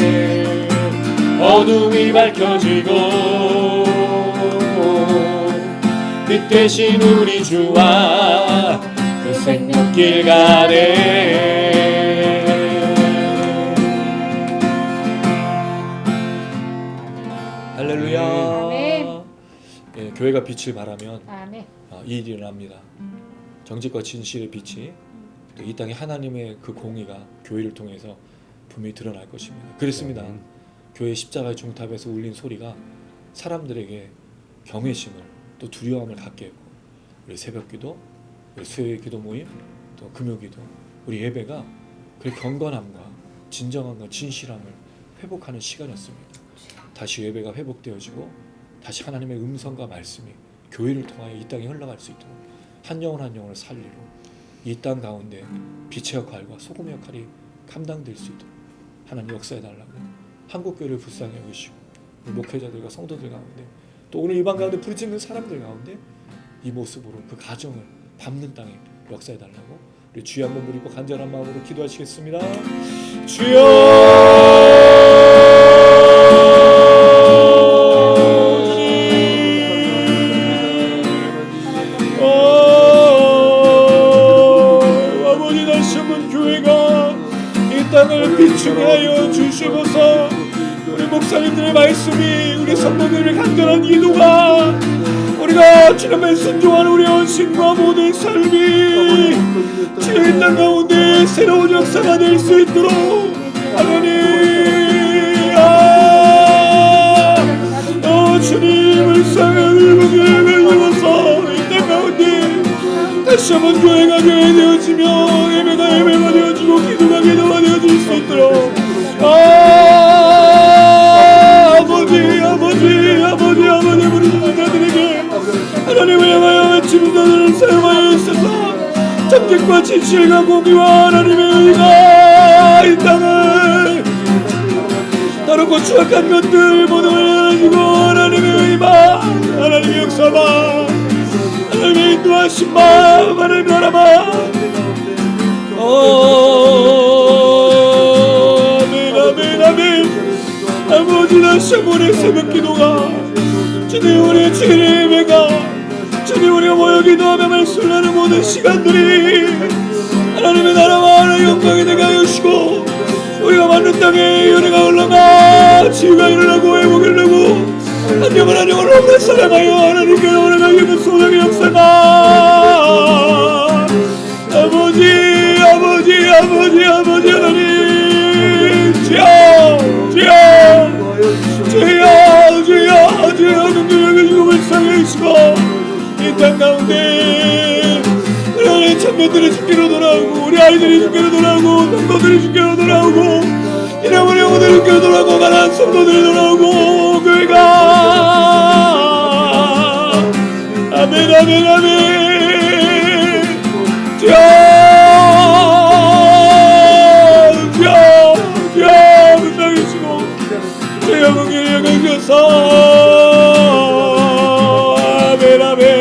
Speaker 4: 어둠이 밝혀지고 빛 대신 우리 주와 그 생명길 가네. 할렐루야.
Speaker 3: 아멘.
Speaker 4: 예, 교회가 빛을 발하면
Speaker 3: 아멘.
Speaker 4: 이 일이 일어납니다. 정직과 진실의 빛이 또 이 땅에 하나님의 그 공의가 교회를 통해서 분명히 드러날 것입니다. 그렇습니다. 교회 십자가의 중탑에서 울린 소리가 사람들에게 경외심을 또 두려움을 갖게 했고, 우리 새벽기도, 우리 수요일 기도 모임, 또 금요기도, 우리 예배가 그 경건함과 진정함과 진실함을 회복하는 시간이었습니다. 다시 예배가 회복되어지고 다시 하나님의 음성과 말씀이 교회를 통하여 이 땅에 흘러갈 수 있도록 한 영혼 한 영혼을 살리고 이 땅 가운데 빛의 역할과 소금의 역할이 감당될 수 있도록 하나님 역사해달라고 한국교회를 불쌍히 여기시고 우리 목회자들과 성도들 가운데 또 오늘 이 방 가운데 부르짖는 사람들 가운데 이 모습으로 그 가정을 밟는 땅에 역사해달라고 우리 주여 한번 부르고 간절한 마음으로 기도하시겠습니다. 주여 비추게 하여 주시고서 우리 목사님들의 말씀이 우리 성도들의 간절한 기도가 우리가 주님의 순종하는 우리 헌신과 모든 삶이 주의 땅 가운데 새로운 역사가 될 수 있도록 하나님 주님을 향해 물고기를 메우면서 이 땅 가운데 다시 한번 교회가 교회 되어지며 예배가 예배가 되어지고 기도가 기도가 되어질 수 있도록 성도들을 사용하여 있어서 정직과 진실과 공의와 하나님의 의가 이 땅을 다르고 추악한 것들 모두 가지고 하나님의 의만, 하나님의 역사만, 하나님의 인도하심만, 하나님의 나라만. 아멘 아멘 아멘. 아버지, 다시 한번 의 새벽 기도가 주님 우리의 주일의 예배가 주님 우리가 모여 기도하며 말씀을 나누는 모든 시간들이 하나님의 나라와 하나님의 영광이 되게 하여 주시고 우리가 만든 땅에 은혜가 흘러가 치유가 일어나고 회복이 일어나고 한 영혼 한 영혼을 없는 사랑하여 하나님께 원하게 있는 소명의 역사가 아버지 아버지 아버지 아버지 하나님 주여 주여 주여 주여 주여 능력의 죽음을 상해주시고 이 땅 가운데 우리 청년들이 죽기로 돌아오고 우리 아이들이 죽기로 돌아오고 성도들이 죽기로 돌아오고 이런 우리 영혼들이 죽기로 돌아오고 가난한 성도들이 돌아오고 교회가 아멘 아멘 아멘 주여 주여 주여 불쌍히시고 주여 공의를 여겨주셔서 아멘 아멘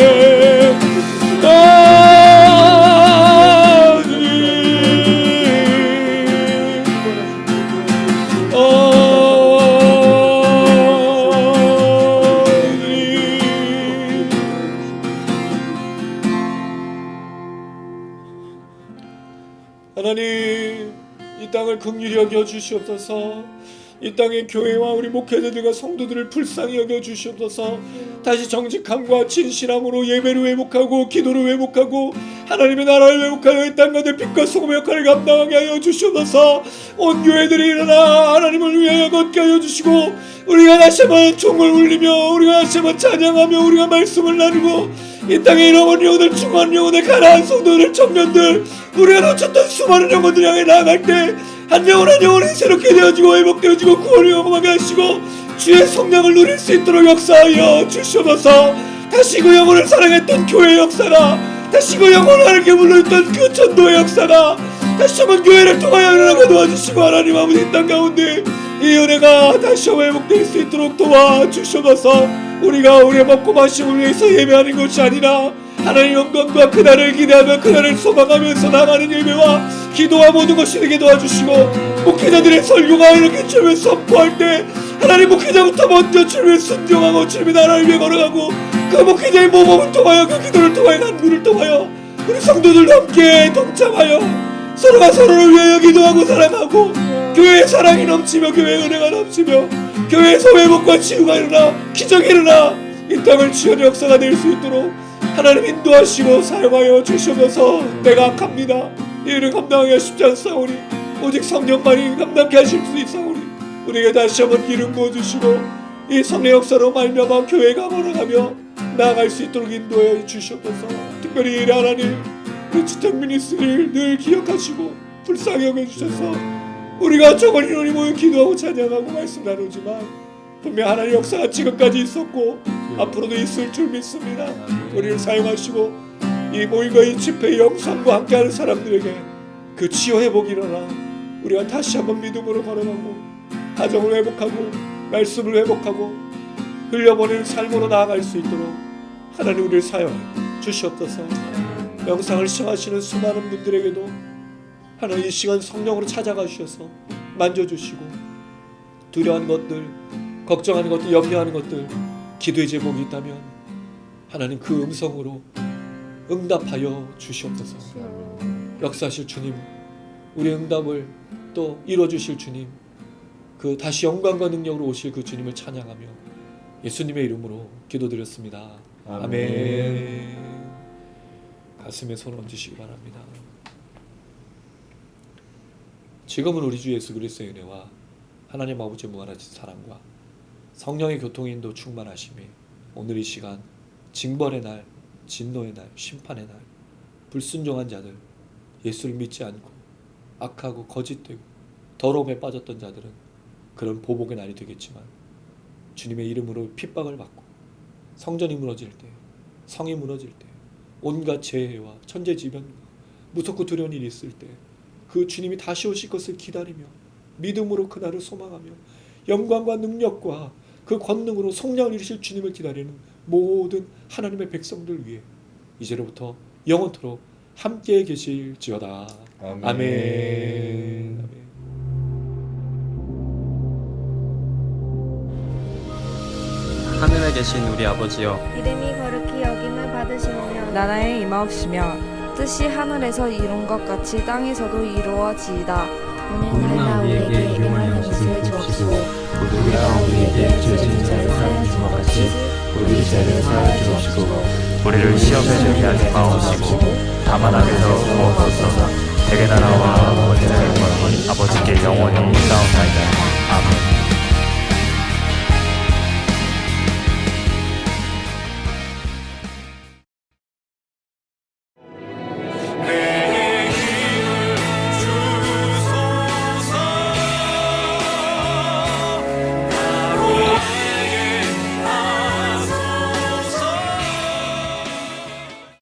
Speaker 4: 하나님, 이 땅을 긍휼히 여겨 주시옵소서. 이 땅의 교회와 우리 목회자들과 성도들을 불쌍히 여겨 주시옵소서. 다시 정직함과 진실함으로 예배를 회복하고 기도를 회복하고 하나님의 나라를 회복하여 이 땅 가운데 빛과 소금의 역할을 감당하게 하여 주시옵소서. 온 교회들이 일어나 하나님을 위하여 걷게 하여 주시고 우리가 다시 한번 종을 울리며 우리가 다시 한번 찬양하며 우리가 말씀을 나누고 이 땅에 잃어버린 영혼들, 중한 영혼들, 가난한 성도들, 청년들, 우리가 놓쳤던 수많은 영혼들 향해 나아갈 때 한 영혼 한 영혼이 새롭게 되어지고 회복되어지고 구원을 경험하게 하시고 주의 성령을 누릴 수 있도록 역사하여 주시옵소서. 다시 그 영혼을 사랑했던 교회의 역사가, 다시 그 영혼을 하나님께 불러있던 그 전도의 역사가 다시 한번 교회를 통하여 일어나게 도와주시고 하나님 아버지 이 땅 가운데 이 은혜가 다시 한번 회복될 수 있도록 도와주시옵소서. 우리가 우리의 먹고 마심을 위해서 예배하는 것이 아니라 하나님의 영광과 그날을 기대하며 그날을 소망하면서 나가는 예배와 기도와 모든 것이 되게 도와주시고 목회자들의 설교가 이렇게 주님을 선포할 때 하나님 목회자부터 먼저 주님을 순종하고 주님의 나라를 위해 걸어가고 그 목회자의 모범을 통하여 그 기도를 통하여 간구를 통하여 우리 성도들도 함께 동참하여 서로가 서로를 위하여 기도하고 사랑하고 교회의 사랑이 넘치며 교회의 은혜가 넘치며 교회에서 회복과 치유가 일어나 기적이 일어나 이 땅을 치유하는 역사가 될 수 있도록 하나님 인도하시고 사용하여 주시옵소서. 내가 악합니다. 이 일을 감당하기가 쉽지 않사오니 오직 성령만이 감당케 하실 수 있사오니 우리에게 다시 한번 기름 부어주시고 이 성령 역사로 말미암아 교회가 걸어가며 나아갈 수 있도록 인도하여 주시옵소서. 특별히 이 하나님 우리 주택 미니스트리를 늘 기억하시고 불쌍히 여겨주셔서 우리가 저걸 인원이 모여 기도하고 찬양하고 말씀 나누지만 분명 하나님의 역사가 지금까지 있었고 앞으로도 있을 줄 믿습니다. 우리를 사용하시고 이 모임과 이 집회의 영상과 함께하는 사람들에게 그 치유 회복이 일어나 우리가 다시 한번 믿음으로 걸어가고 가정을 회복하고 말씀을 회복하고 흘려보내는 삶으로 나아갈 수 있도록 하나님 우리를 사용해 주시옵소서. 영상을 시청하시는 수많은 분들에게도 하나님 이 시간 성령으로 찾아가 주셔서 만져주시고 두려워하는 것들, 걱정하는 것들, 염려하는 것들, 기도의 제목이 있다면 하나님 그 음성으로 응답하여 주시옵소서. 역사하실 주님, 우리의 응답을 또 이루어주실 주님, 그 다시 영광과 능력으로 오실 그 주님을 찬양하며 예수님의 이름으로 기도드렸습니다. 아멘. 가슴에 손 얹으시기 바랍니다. 지금은 우리 주 예수 그리스도의 은혜와 하나님 아버지의 무한하신 사랑과 성령의 교통인도 충만하심이 오늘 이 시간 징벌의 날, 진노의 날, 심판의 날 불순종한 자들, 예수를 믿지 않고 악하고 거짓되고 더러움에 빠졌던 자들은 그런 보복의 날이 되겠지만 주님의 이름으로 핍박을 받고 성전이 무너질 때, 성이 무너질 때 온갖 재해와 천재지변과 무섭고 두려운 일이 있을 때 그 주님이 다시 오실 것을 기다리며 믿음으로 그날을 소망하며 영광과 능력과 그 권능으로 성령을 이루실 주님을 기다리는 모든 하나님의 백성들 위해 이제로부터 영원토록 함께 계실지어다.
Speaker 2: 아멘.
Speaker 4: 아멘.
Speaker 5: 하늘에 계신 우리 아버지여,
Speaker 6: 이름이 거룩히 여김을 받으시오며
Speaker 7: 나라의 임하옵시며 뜻이 하늘에서 이룬 것 같이 땅에서도 이루어지이다.
Speaker 6: 오늘날 우리에게 일용할 양식을 주옵시고
Speaker 8: 우리가 우리에게 죄 지은 자를 사하여 준 것 같이 우리 죄를 사하여 주옵시고 우리를 시험에 들게 하지 마옵시고 다만 악에서 구하옵소서. 대개 나라와 권세와 영광이 아버지께 영원히 있사옵나이다. 아멘.